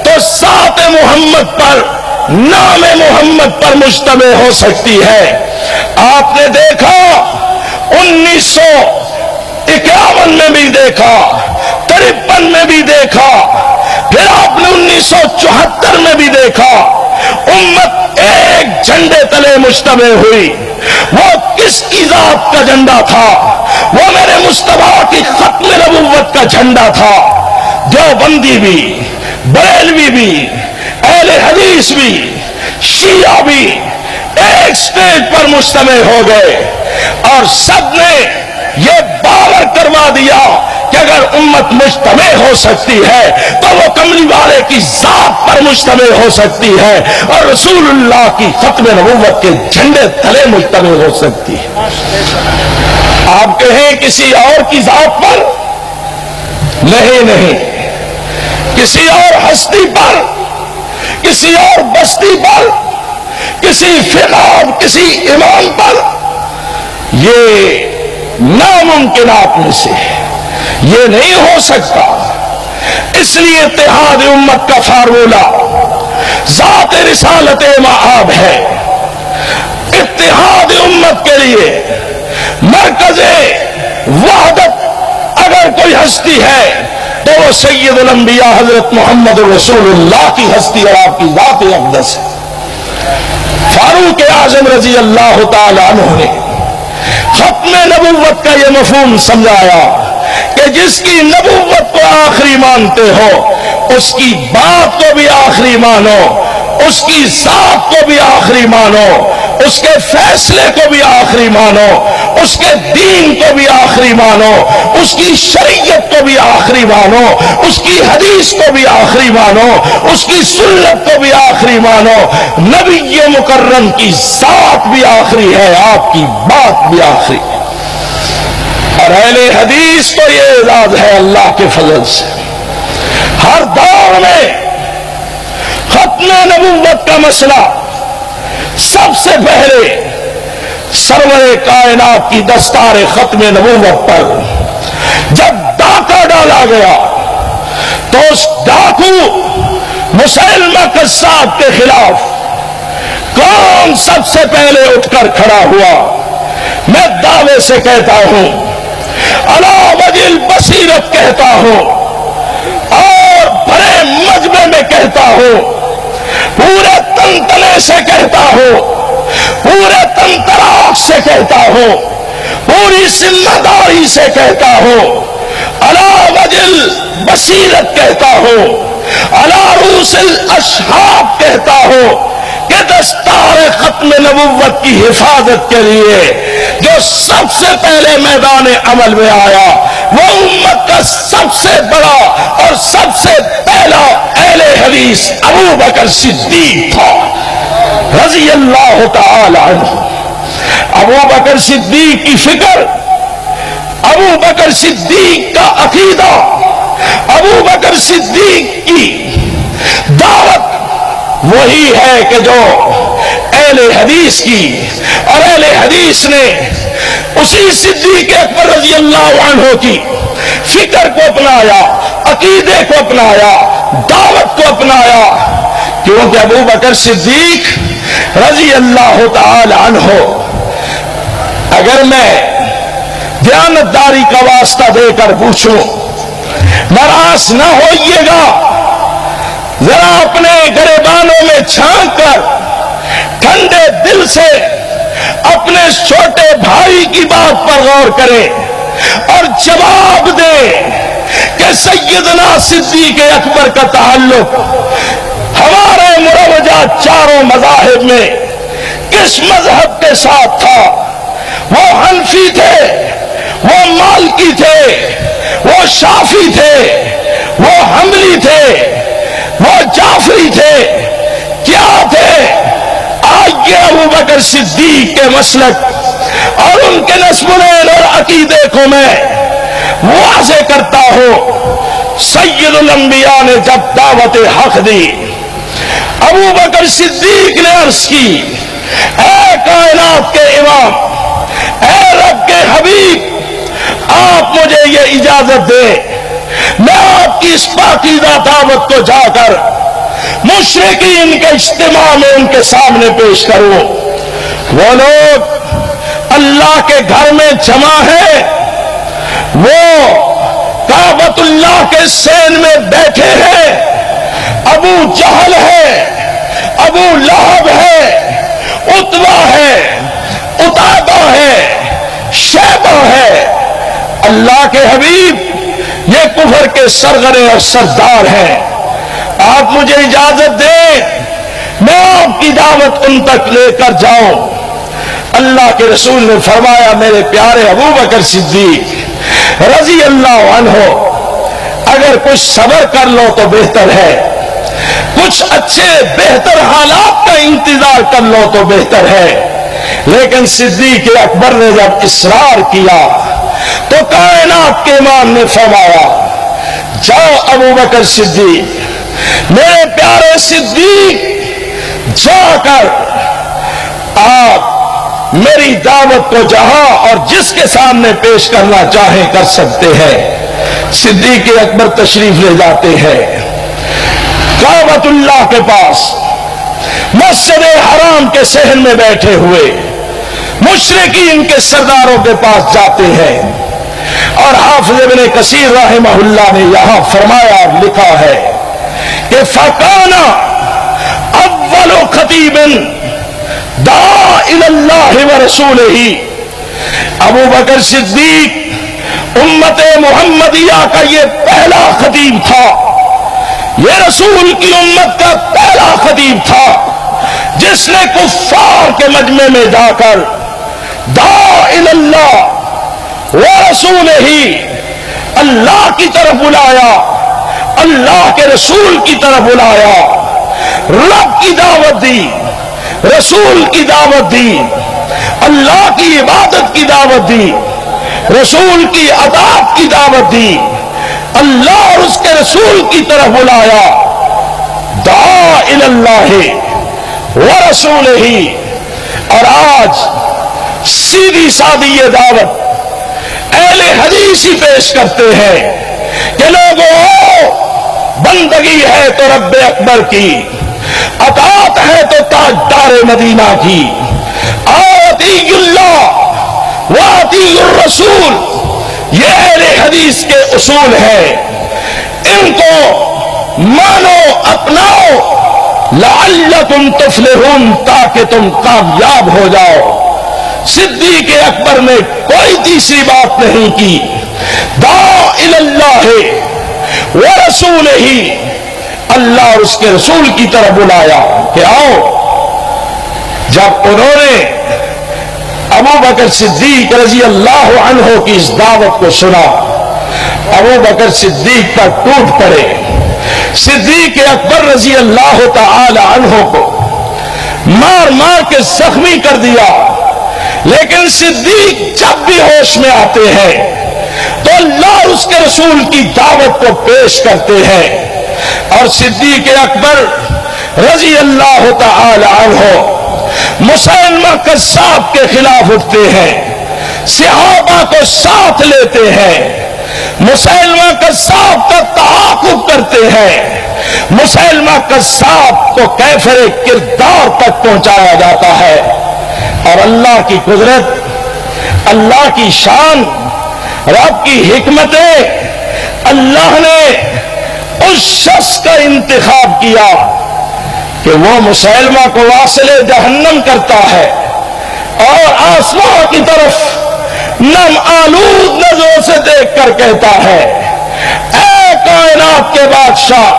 تو ذات محمد پر، نام محمد پر مجتمع ہو سکتی ہے۔ آپ نے دیکھا 1951 میں بھی دیکھا، 53 میں بھی دیکھا، پھر آپ نے 1974 میں بھی دیکھا امت ایک جھنڈے تلے مجتمع ہوئی. وہ کس کی ذات کا جھنڈا تھا؟ وہ میرے مصطفیٰ کی ختم نبوت کا جھنڈا تھا. دیوبندی بھی، بریلوی بھی، اہل حدیث بھی، شیعہ بھی ایک سٹیج پر مجتمع ہو گئے اور سب نے یہ باور کروا دیا کہ اگر امت مجتمع ہو سکتی ہے تو وہ کملی والے کی ذات پر مجتمع ہو سکتی ہے اور رسول اللہ کی ختم نبوت کے جھنڈے تلے مجتمع ہو سکتی ہے. آپ کہیں کسی اور کی ذات پر؟ نہیں، کسی اور ہستی پر، کسی اور بستی پر، کسی فقہ اور کسی امام پر، یہ ناممکنات میں سے ہے، یہ نہیں ہو سکتا. اس لیے اتحاد امت کا فارمولہ ذات رسالت مآب ہے. اتحاد امت کے لیے مرکز وحدت اگر کوئی ہستی ہے تو وہ سید الانبیاء حضرت محمد رسول اللہ کی ہستی اور آپ کی ذات اقدس ہے. فاروق اعظم رضی اللہ تعالی عنہ نے ختم نبوت کا یہ مفہوم سمجھایا کہ جس کی نبوت کو آخری مانتے ہو اس کی بات کو بھی آخری مانو، اس کی ذات کو بھی آخری مانو، اس کے فیصلے کو بھی آخری مانو، اس کے دین کو بھی آخری مانو، اس کی شریعت کو بھی آخری مانو، اس کی حدیث کو بھی آخری مانو، اس کی سنت کو بھی آخری مانو. نبی مکرم کی ذات بھی آخری ہے، آپ کی بات بھی آخری ہے. اور اہل حدیث کو یہ اعزاز ہے اللہ کے فضل سے، ہر دور میں ختم نبوت کا مسئلہ سب سے پہلے سرور کائنات کی دستار ختم نبوت پر جب ڈاکہ ڈالا گیا تو اس ڈاکو مسیلمہ کذاب کے خلاف کون سب سے پہلے اٹھ کر کھڑا ہوا؟ میں دعوے سے کہتا ہوں، علی وجہ البصیرت کہتا ہوں اور بڑے مجمع میں کہتا ہوں، پورے تنتنے سے کہتا ہوں، پورے تنتراک سے کہتا ہوں، پوری ذمہ داری سے کہتا ہوں، علی وجہ البصیرت کہتا ہوں، علی رؤوس الاشہاب کہتا ہوں کہ دستار ختم نبوت کی حفاظت کے لیے جو سب سے پہلے میدان عمل میں آیا وہ امت کا سب سے بڑا اور سب سے پہلا اہل حدیث ابو بکر صدیق تھا رضی اللہ تعالی عنہ. ابو بکر صدیق کی فکر، ابو بکر صدیق کا عقیدہ، ابو بکر صدیق کی دعوت وہی ہے کہ جو اہل حدیث کی، اور اہل حدیث نے اسی صدیق اکبر رضی اللہ عنہ کی فکر کو اپنایا، عقیدے کو اپنایا، دعوت کو اپنایا. کیونکہ ابو بکر صدیق رضی اللہ تعالی عنہ، اگر میں دیانتداری کا واسطہ دے کر پوچھوں، ناراض نہ ہوئیے گا، ذرا اپنے گریبانوں میں جھانک کر ٹھنڈے دل سے اپنے چھوٹے بھائی کی بات پر غور کریں اور جواب دیں کہ سیدنا صدیق اکبر کا تعلق ہمارے مروجہ چاروں مذاہب میں کس مذہب کے ساتھ تھا؟ وہ حنفی تھے، وہ مالکی تھے، وہ شافعی تھے، وہ حنبلی تھے، وہ جعفری تھے، کیا تھے؟ آئیے ابو بکر صدیق کے مسلک اور ان کے نسب العین اور عقیدے کو میں واضح کرتا ہوں. سید الانبیاء نے جب دعوت حق دی، ابو بکر صدیق نے عرض کی، اے کائنات کے امام، اے رب کے حبیب، آپ مجھے یہ اجازت دیں میں آپ کی اس پاکیزہ دعوت کو جا کر مشرکین کے اجتماع میں ان کے سامنے پیش کروں. وہ لوگ اللہ کے گھر میں جمع ہیں، وہ کعبۃ اللہ کے سین میں بیٹھے ہیں، ابو ابو جہل ہے، ابو لہب ہے، عتبہ ہے، عتابہ ہے، شیبہ ہے۔ اللہ کے حبیب یہ کفر کے سرغرے اور سردار ہیں۔ آپ مجھے اجازت دیں میں آپ کی دعوت ان تک لے کر جاؤں۔ اللہ کے رسول نے فرمایا میرے پیارے ابو بکر صدیق رضی اللہ عنہ، اگر کچھ صبر کر لو تو بہتر ہے، کچھ اچھے بہتر حالات کا انتظار کر لو تو بہتر ہے۔ لیکن صدیق اکبر نے جب اصرار کیا تو کائنات کے امام نے فرمایا جاؤ ابو بکر صدیق، میرے پیارے صدیق، جا کر آپ میری دعوت کو جہاں اور جس کے سامنے پیش کرنا چاہیں کر سکتے ہیں۔ صدیق اکبر تشریف لے جاتے ہیں کعبۃ اللہ کے پاس، مسجد حرام کے صحن میں بیٹھے ہوئے مشرکین کے سرداروں کے پاس جاتے ہیں، اور حافظ ابن کثیر رحمہ اللہ نے یہاں فرمایا اور لکھا ہے کہ فَكَانَ أَوَّلُ خَطِيبٍ دَعَا إِلَى اللَّهِ وَرَسُولِهِ، ابو بکر صدیق امت محمدیہ کا یہ پہلا خطیب تھا، یہ رسول کی امت کا پہلا خطیب تھا جس نے کفار کے مجمع میں جا کر دعا الی اللہ ورسولہ، اللہ کی طرف بلایا، اللہ کے رسول کی طرف بلایا، رب کی دعوت دی، رسول کی دعوت دی، اللہ کی عبادت کی دعوت دی، رسول کی اطاعت کی دعوت دی، اللہ اور اس کے رسول کی طرف بلایا، دعا الی اللہ ورسولہ۔ اور آج سیدھی سادی یہ دعوت اہل حدیث ہی پیش کرتے ہیں کہ لوگوں بندگی ہے تو رب اکبر کی، اطاعت ہے تو تاجدار مدینہ کی، اطیعوا اللہ واطیعوا الرسول، یہ اہل حدیث کے اصول ہیں، ان کو مانو اپناؤ لعلکم تفلحون، تاکہ تم کامیاب ہو جاؤ۔ صدیق اکبر نے کوئی تیسری بات نہیں کی، دعا الی اللہ ورسولہ، اللہ اور اس کے رسول کی طرف بلایا کہ آؤ۔ جب انہوں نے ابو بکر صدیق رضی اللہ عنہ کی اس دعوت کو سنا، ابو بکر صدیق پر ٹوٹ پڑے، صدیق اکبر رضی اللہ تعالی عنہ کو مار مار کے زخمی کر دیا۔ لیکن صدیق جب بھی ہوش میں آتے ہیں تو اللہ اور اس کے رسول کی دعوت کو پیش کرتے ہیں، اور صدیق اکبر رضی اللہ تعالی عنہ مسلمہ قذاب کے خلاف اٹھتے ہیں، صحابہ کو ساتھ لیتے ہیں، مسلمہ قذاب کا تعاقب کرتے ہیں، مسلمہ قذاب کو کیفر کردار تک پہنچایا جاتا ہے۔ اور اللہ کی قدرت، اللہ کی شان، رب کی حکمتیں، اللہ نے اس شخص کا انتخاب کیا کہ وہ مسلمہ کو واصل جہنم کرتا ہے، اور آسمان کی طرف نم آلود نظروں سے دیکھ کر کہتا ہے اے کائنات کے بادشاہ،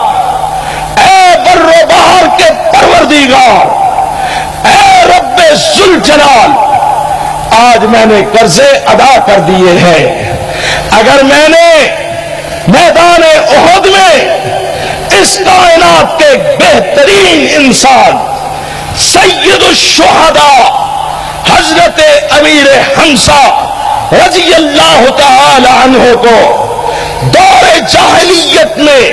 اے بر و بحر کے پروردگار، اے رب ذوالجلال، آج میں نے قرضے ادا کر دیے ہیں۔ اگر میں نے میدان احد میں اس کائنات کے بہترین انسان سید الشہداء حضرت امیر حمزہ رضی اللہ تعالی عنہ کو دور جاہلیت میں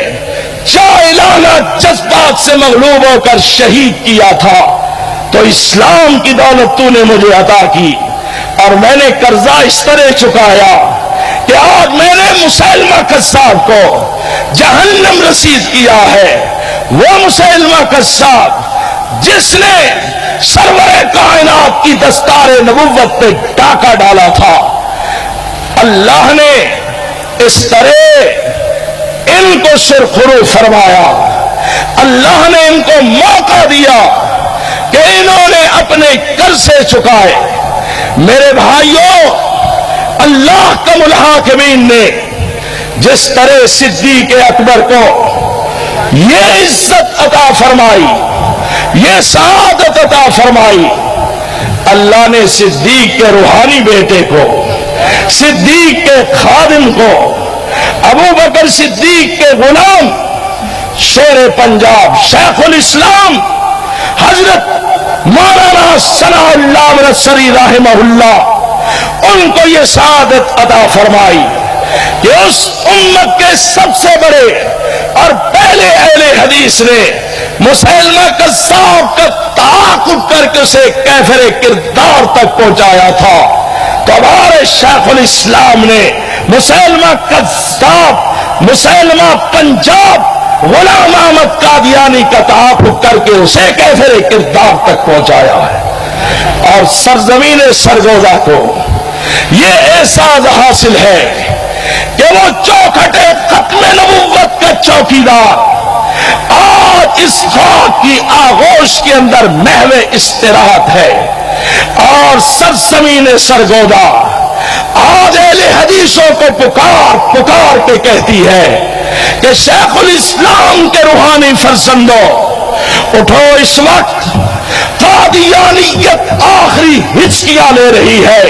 جاہلانہ جذبات سے مغلوب ہو کر شہید کیا تھا، تو اسلام کی دولت تو نے مجھے عطا کی، اور میں نے قرضہ اس طرح چکایا کہ آج میں نے مسلمہ قذاب کو جہنم رسید کیا ہے، وہ مسلمہ قذاب جس نے سرور کائنات کی دستار نبوت پہ ڈاکہ ڈالا تھا۔ اللہ نے اس طرح ان کو سرخرو فرمایا، اللہ نے ان کو موقع دیا کہ انہوں نے اپنے قرضے چکائے۔ میرے بھائیوں، اللہ کم الحاکمین نے جس طرح صدیق اکبر کو یہ عزت عطا فرمائی، یہ سعادت عطا فرمائی، اللہ نے صدیق کے روحانی بیٹے کو، صدیق کے خادم کو، ابو بکر صدیق کے غلام، شیر پنجاب شیخ الاسلام حضرت مولانا ثناء اللہ مرسری رحمہ اللہ، ان کو یہ سعادت عطا فرمائی کہ اس امت کے سب سے بڑے اور پہلے اہل حدیث نے مسلمہ کذاب کا تعاقب کر کے اسے کیفر کردار تک پہنچایا تھا۔ تو ہمارے شیخ الاسلام نے مسلمہ کذاب، مسلمہ پنجاب غلام احمد قادیانی کا تعاقب کر کے اسے کیفر کردار تک پہنچایا ہے، اور سرزمین سرگودا کو یہ احساس حاصل ہے کہ وہ چوکھٹے ختم نبوت کا چوکیدار آج اس خاک کی آغوش کے اندر محو استراحت ہے، اور سرزمین سرگودا آج اہل حدیثوں کو پکار پکار کے کہتی ہے کہ شیخ الاسلام کے روحانی فرزندوں اٹھو، اس وقت قادیانیت آخری ہچکیاں لے رہی ہے،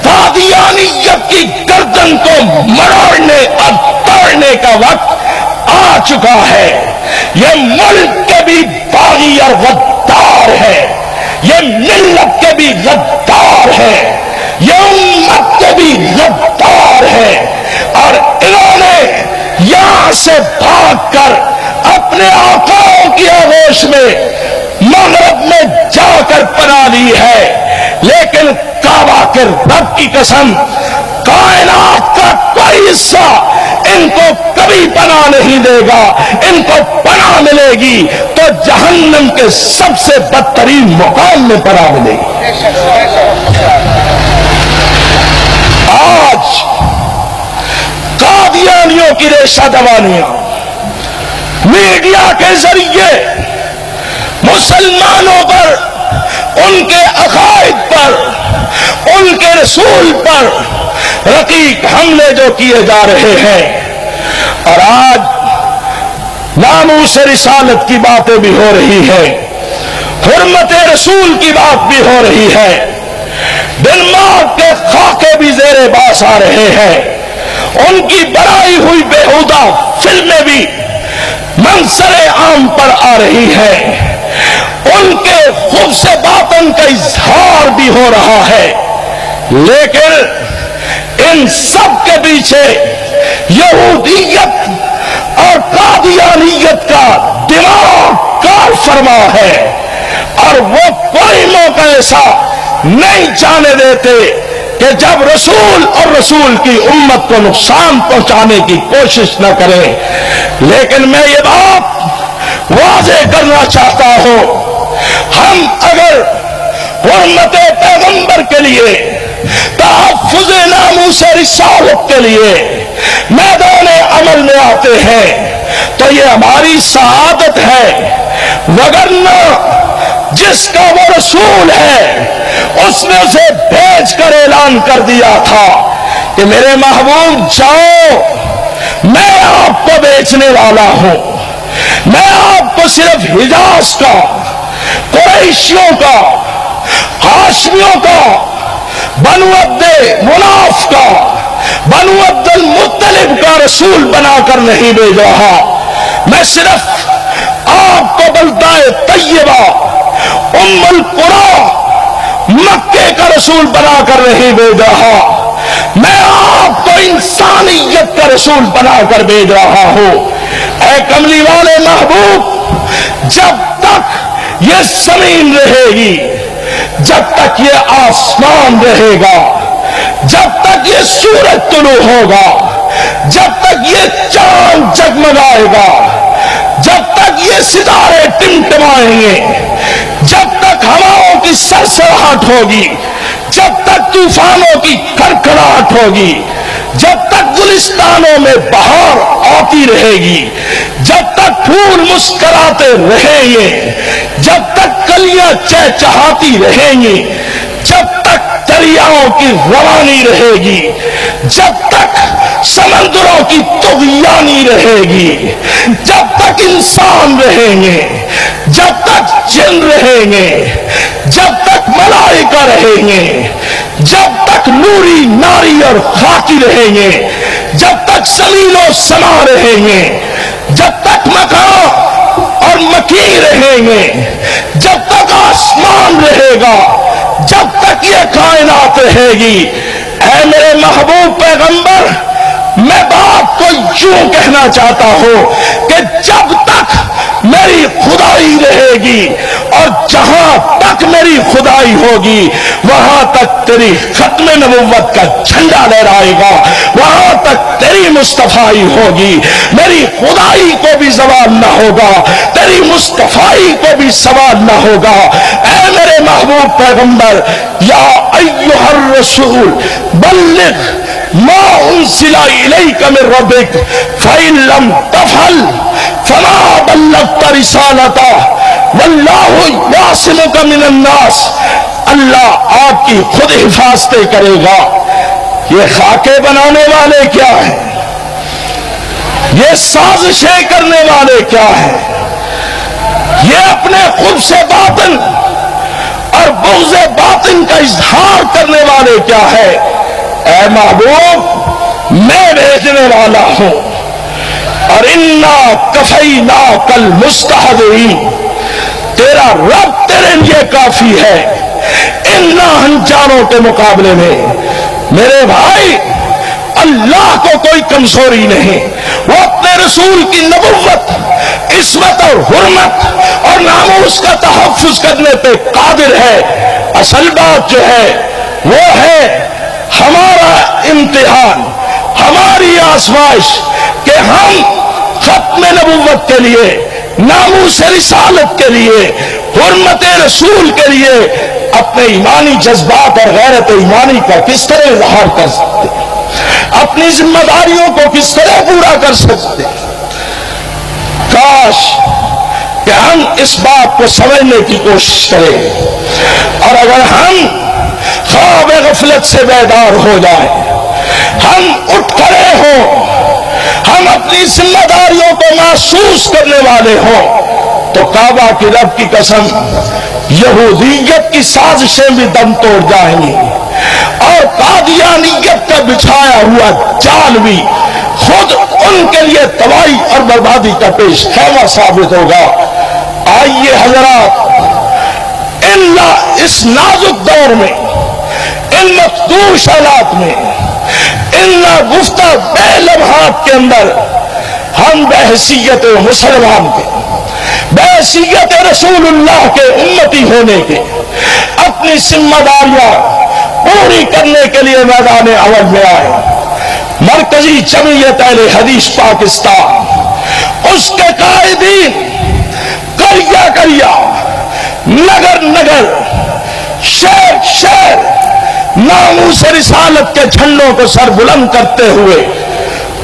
قادیانیت کی گردن کو مروڑنے اور توڑنے کا وقت آ چکا ہے۔ یہ ملک کے بھی باغی اور غدار ہے، یہ ملت کے بھی غدار ہے، یہ امت کے بھی غدار ہے، اور انہوں نے یہاں سے بھاگ کر اپنے آقاؤں کی آغوش میں مغرب میں جا کر پناہ لی ہے، لیکن کعبہ کے رب کی قسم کائنات کا کوئی حصہ ان کو کبھی پناہ نہیں دے گا۔ ان کو پناہ ملے گی تو جہنم کے سب سے بدترین مقام میں پناہ ملے گی۔ آج قادیانیوں کی ریشہ دوانیاں میڈیا کے ذریعے مسلمانوں پر، ان کے عقائد پر، ان کے رسول پر رقیق حملے جو کیے جا رہے ہیں، اور آج ناموس رسالت کی باتیں بھی ہو رہی ہیں، حرمت رسول کی بات بھی ہو رہی ہے، ڈنمارک کے خاکے بھی زیر باس آ رہے ہیں، ان کی بنائی ہوئی بےہودہ فلمیں بھی منظر عام پر آ رہی ہیں، ان کے خود سے باطن کا اظہار بھی ہو رہا ہے، لیکن ان سب کے پیچھے یہودیت اور قادیانیت کا دماغ کار فرما ہے، اور وہ کوئی موقع ایسا نہیں جانے دیتے کہ جب رسول اور رسول کی امت کو نقصان پہنچانے کی کوشش نہ کریں۔ لیکن میں یہ بات واضح کرنا چاہتا ہوں، ہم اگر حرمت پیغمبر کے لیے، تحفظ ناموس رسالت کے لیے میدان عمل میں آتے ہیں تو یہ ہماری سعادت ہے، وگرنہ جس کا وہ رسول ہے اس نے اسے بھیج کر اعلان کر دیا تھا کہ میرے محبوب جاؤ، میں آپ کو بیچنے والا ہوں، میں آپ کو صرف حجاز کا، قریشیوں کا، ہاشمیوں کا، بنو عبد مناف کا، بنو عبد المطلب کا رسول بنا کر نہیں بھیج رہا، میں صرف آپ کو بلدہ طیبہ ام القری مکے کا رسول بنا کر نہیں بھیج رہا، میں آپ کو انسانیت کا رسول بنا کر بھیج رہا ہوں۔ اے کملی والے محبوب، جب تک یہ زمین رہے گی، جب تک یہ آسمان رہے گا، جب تک یہ سورج طلوع ہوگا، جب تک یہ چاند جگمگائے گا، جب تک یہ ستارے ٹمٹمائیں گے، جب تک ہواؤں کی سرسراہٹ ہوگی، جب تک طوفانوں کی کھڑکھڑاہٹ ہوگی، جب تک گلستانوں میں بہار آتی رہے گی، جب تک پھول مسکراتے رہیں گے، جب تک کلیاں چہچہاتی رہیں گی، جب تک دریاؤں کی روانی رہے گی، جب تک سمندروں کی طغیانی رہے گی، جب تک انسان رہیں گے، جب تک جن رہیں گے، جب تک ملائکہ رہیں گے، جب تک نوری ناری اور خاکی رہیں گے، جب تک زمین و سما رہیں گے، جب تک مکان اور مکین رہیں گے، جب تک آسمان رہے گا، جب تک یہ کائنات رہے گی، اے میرے محبوب پیغمبر، میں بات کو یوں کہنا چاہتا ہوں کہ جب تک میری خدائی رہے گی اور جہاں تک میری خدائی ہوگی وہاں تک تیری ختم نبوت کا جھنڈا لہرائے گا، وہاں تک تیری مصطفائی ہوگی، میری خدائی کو بھی زوال نہ ہوگا، تیری مصطفائی کو بھی زوال نہ ہوگا۔ اے میرے محبوب پیغمبر، یا ایھا الرسول بلغ ما انزل الیک من ربک فإن لم تفعل فما بلغت رسالتہ واللہ یعصمک من الناس۔ اللہ آپ کی خود حفاظتیں کرے گا۔ یہ خاکے بنانے والے کیا ہیں؟ یہ سازشیں کرنے والے کیا ہیں؟ یہ اپنے خود سے باطن اور بغض باطن کا اظہار کرنے والے کیا ہے؟ اے محبوب، میں بھیجنے والا ہوں، اور انا کفیناک المستہزئین، تیرا رب تیرے لیے کافی ہے ان ناہنجاروں کے مقابلے میں۔ میرے بھائی، اللہ کو کوئی کمزوری نہیں، وہ اپنے رسول کی نبوت، عصمت اور حرمت اور ناموس کا تحفظ کرنے پہ قادر ہے۔ اصل بات جو ہے وہ ہے ہمارا امتحان، ہماری آزمائش کہ ہم ختم نبوت کے لیے، ناموس رسالت کے لیے، حرمت رسول کے لیے اپنے ایمانی جذبات اور غیرت ایمانی کا کس طرح اظہار کر سکتے، اپنی ذمہ داریوں کو کس طرح پورا کر سکتے۔ کاش کہ ہم اس بات کو سمجھنے کی کوشش کریں، اور اگر ہم خواب غفلت سے بیدار ہو جائیں، ہم اٹھ کھڑے ہوں، ہم اپنی ذمہ داریوں کو محسوس کرنے والے ہوں، تو کعبہ کی رب کی قسم یہودیت کی سازشیں بھی دم توڑ جائیں گی، اور قادیانیت کا بچھایا ہوا جال بھی خود ان کے لیے تباہی اور بربادی کا پیش خیمہ ثابت ہوگا۔ آئیے حضرات، اس نازک دور میں، ان مخدوش حالات میں، ان گفتہ بے لمحات کے اندر ہم بحیثیت مسلمان کے، بحیثیت رسول اللہ کے امتی ہونے کے اپنی ذمہ داریاں پوری کرنے کے لیے میدان عمل میں آئے۔ مرکزی جمعیت اہل حدیث پاکستان، اس کے قائدین کریا کریا، نگر نگر، شہر شہر ناموس رسالت کے جھنڈوں کو سر بلند کرتے ہوئے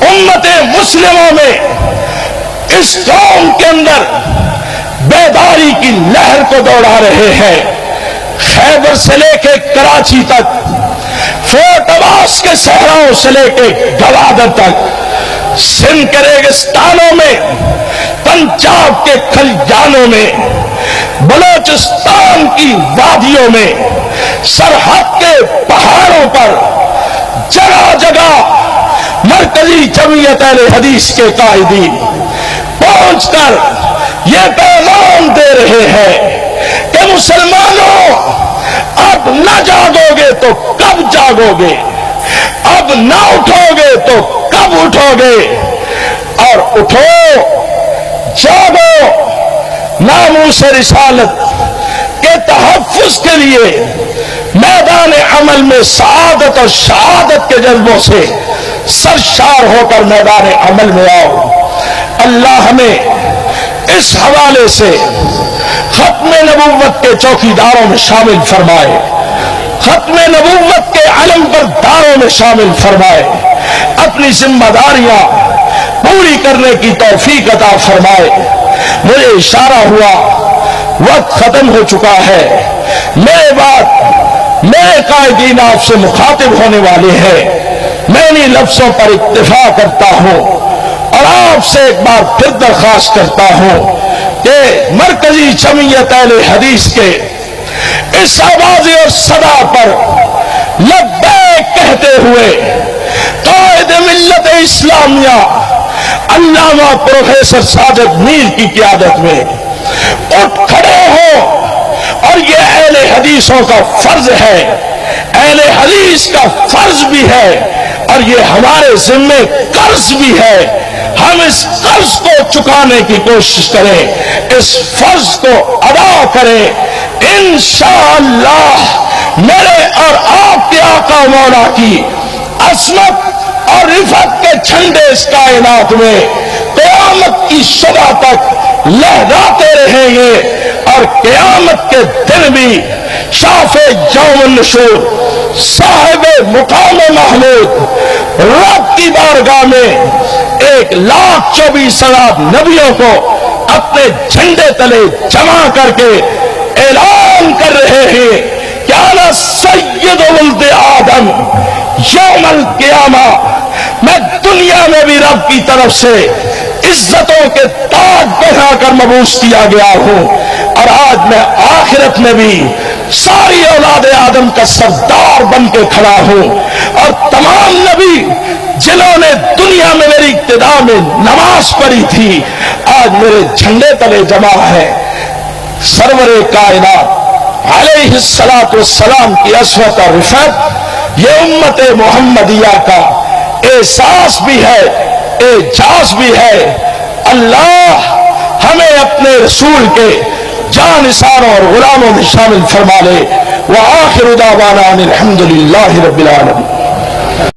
امت مسلموں میں، اس قوم کے اندر بیداری کی لہر کو دوڑا رہے ہیں۔ خیبر سے لے کے کراچی تک، فورٹ عباس کے صحراؤں سے لے کے گوادر تک، سندھ کے ریگستانوں میں، پنجاب کے کھلیانوں میں، بلوچستان کی وادیوں میں، سرحد کے پہاڑوں پر، جگہ جگہ مرکزی جمعیت اہل حدیث کے قائدین پہنچ کر یہ پیغام دے رہے ہیں کہ مسلمانوں، اب نہ جاگو گے تو کب جاگو گے، اب نہ اٹھو گے تو کب اٹھو گے، اور اٹھو، جاگو، ناموس رسالت کے تحفظ کے لیے میدان عمل میں سعادت اور شہادت کے جذبوں سے سرشار ہو کر میدان عمل میں آؤ۔ اللہ ہمیں اس حوالے سے ختم نبوت کے چوکیداروں میں شامل فرمائے، ختم نبوت کے علم برداروں میں شامل فرمائے، اپنی ذمہ داریاں پوری کرنے کی توفیق عطا فرمائے۔ مجھے اشارہ ہوا وقت ختم ہو چکا ہے، میرے بعد میرے قائدین آپ سے مخاطب ہونے والے ہیں، میں انہی لفظوں پر اکتفا کرتا ہوں اور آپ سے ایک بار پھر درخواست کرتا ہوں کہ مرکزی جمعیت اہل حدیث کے اس آواز اور صدا پر لبیک کہتے ہوئے قائد ملت اسلامیہ علامہ پروفیسر ساجد میر کی قیادت میں اٹھ کھڑے ہوں، اور یہ اہل حدیثوں کا فرض ہے، اہل حدیث کا فرض بھی ہے، اور یہ ہمارے ذمے قرض بھی ہے۔ ہم اس قرض کو چکانے کی کوشش کریں، اس فرض کو ادا کریں، انشاءاللہ میرے اور آپ کے آقا مولا کی عظمت اور رفعت کے جھنڈے اس کائنات میں قیامت کی صبح تک لہراتے رہیں گے، اور قیامت کے دن بھی شافع یوم النشور صاحب مقام محمود رب کی بارگاہ میں 1,24,000 نبیوں کو اپنے جھنڈے تلے جمع کر کے اعلان کر رہے ہیں کہ انا سید ولد آدم یوم القیامہ، میں دنیا میں بھی رب کی طرف سے عزتوں کے تاج پہنا کر مبعوث کیا گیا ہوں، اور آج میں آخرت میں بھی ساری اولاد آدم کا سردار بن کے کھڑا ہوں، اور تمام نبی جنہوں نے دنیا میں میری ابتدا میں نماز پڑھی تھی آج میرے جھنڈے تلے جمع ہے۔ سرور کائنات علیہ الصلوۃ والسلام کی عظمت اور رفعت یہ امت محمدیہ کا احساس بھی ہے، اعجاز بھی ہے۔ اللہ ہمیں اپنے رسول کے جانثاروں اور غلاموں میں شامل فرما لے۔ وآخر دعوانا ان الحمد للہ رب العالمین۔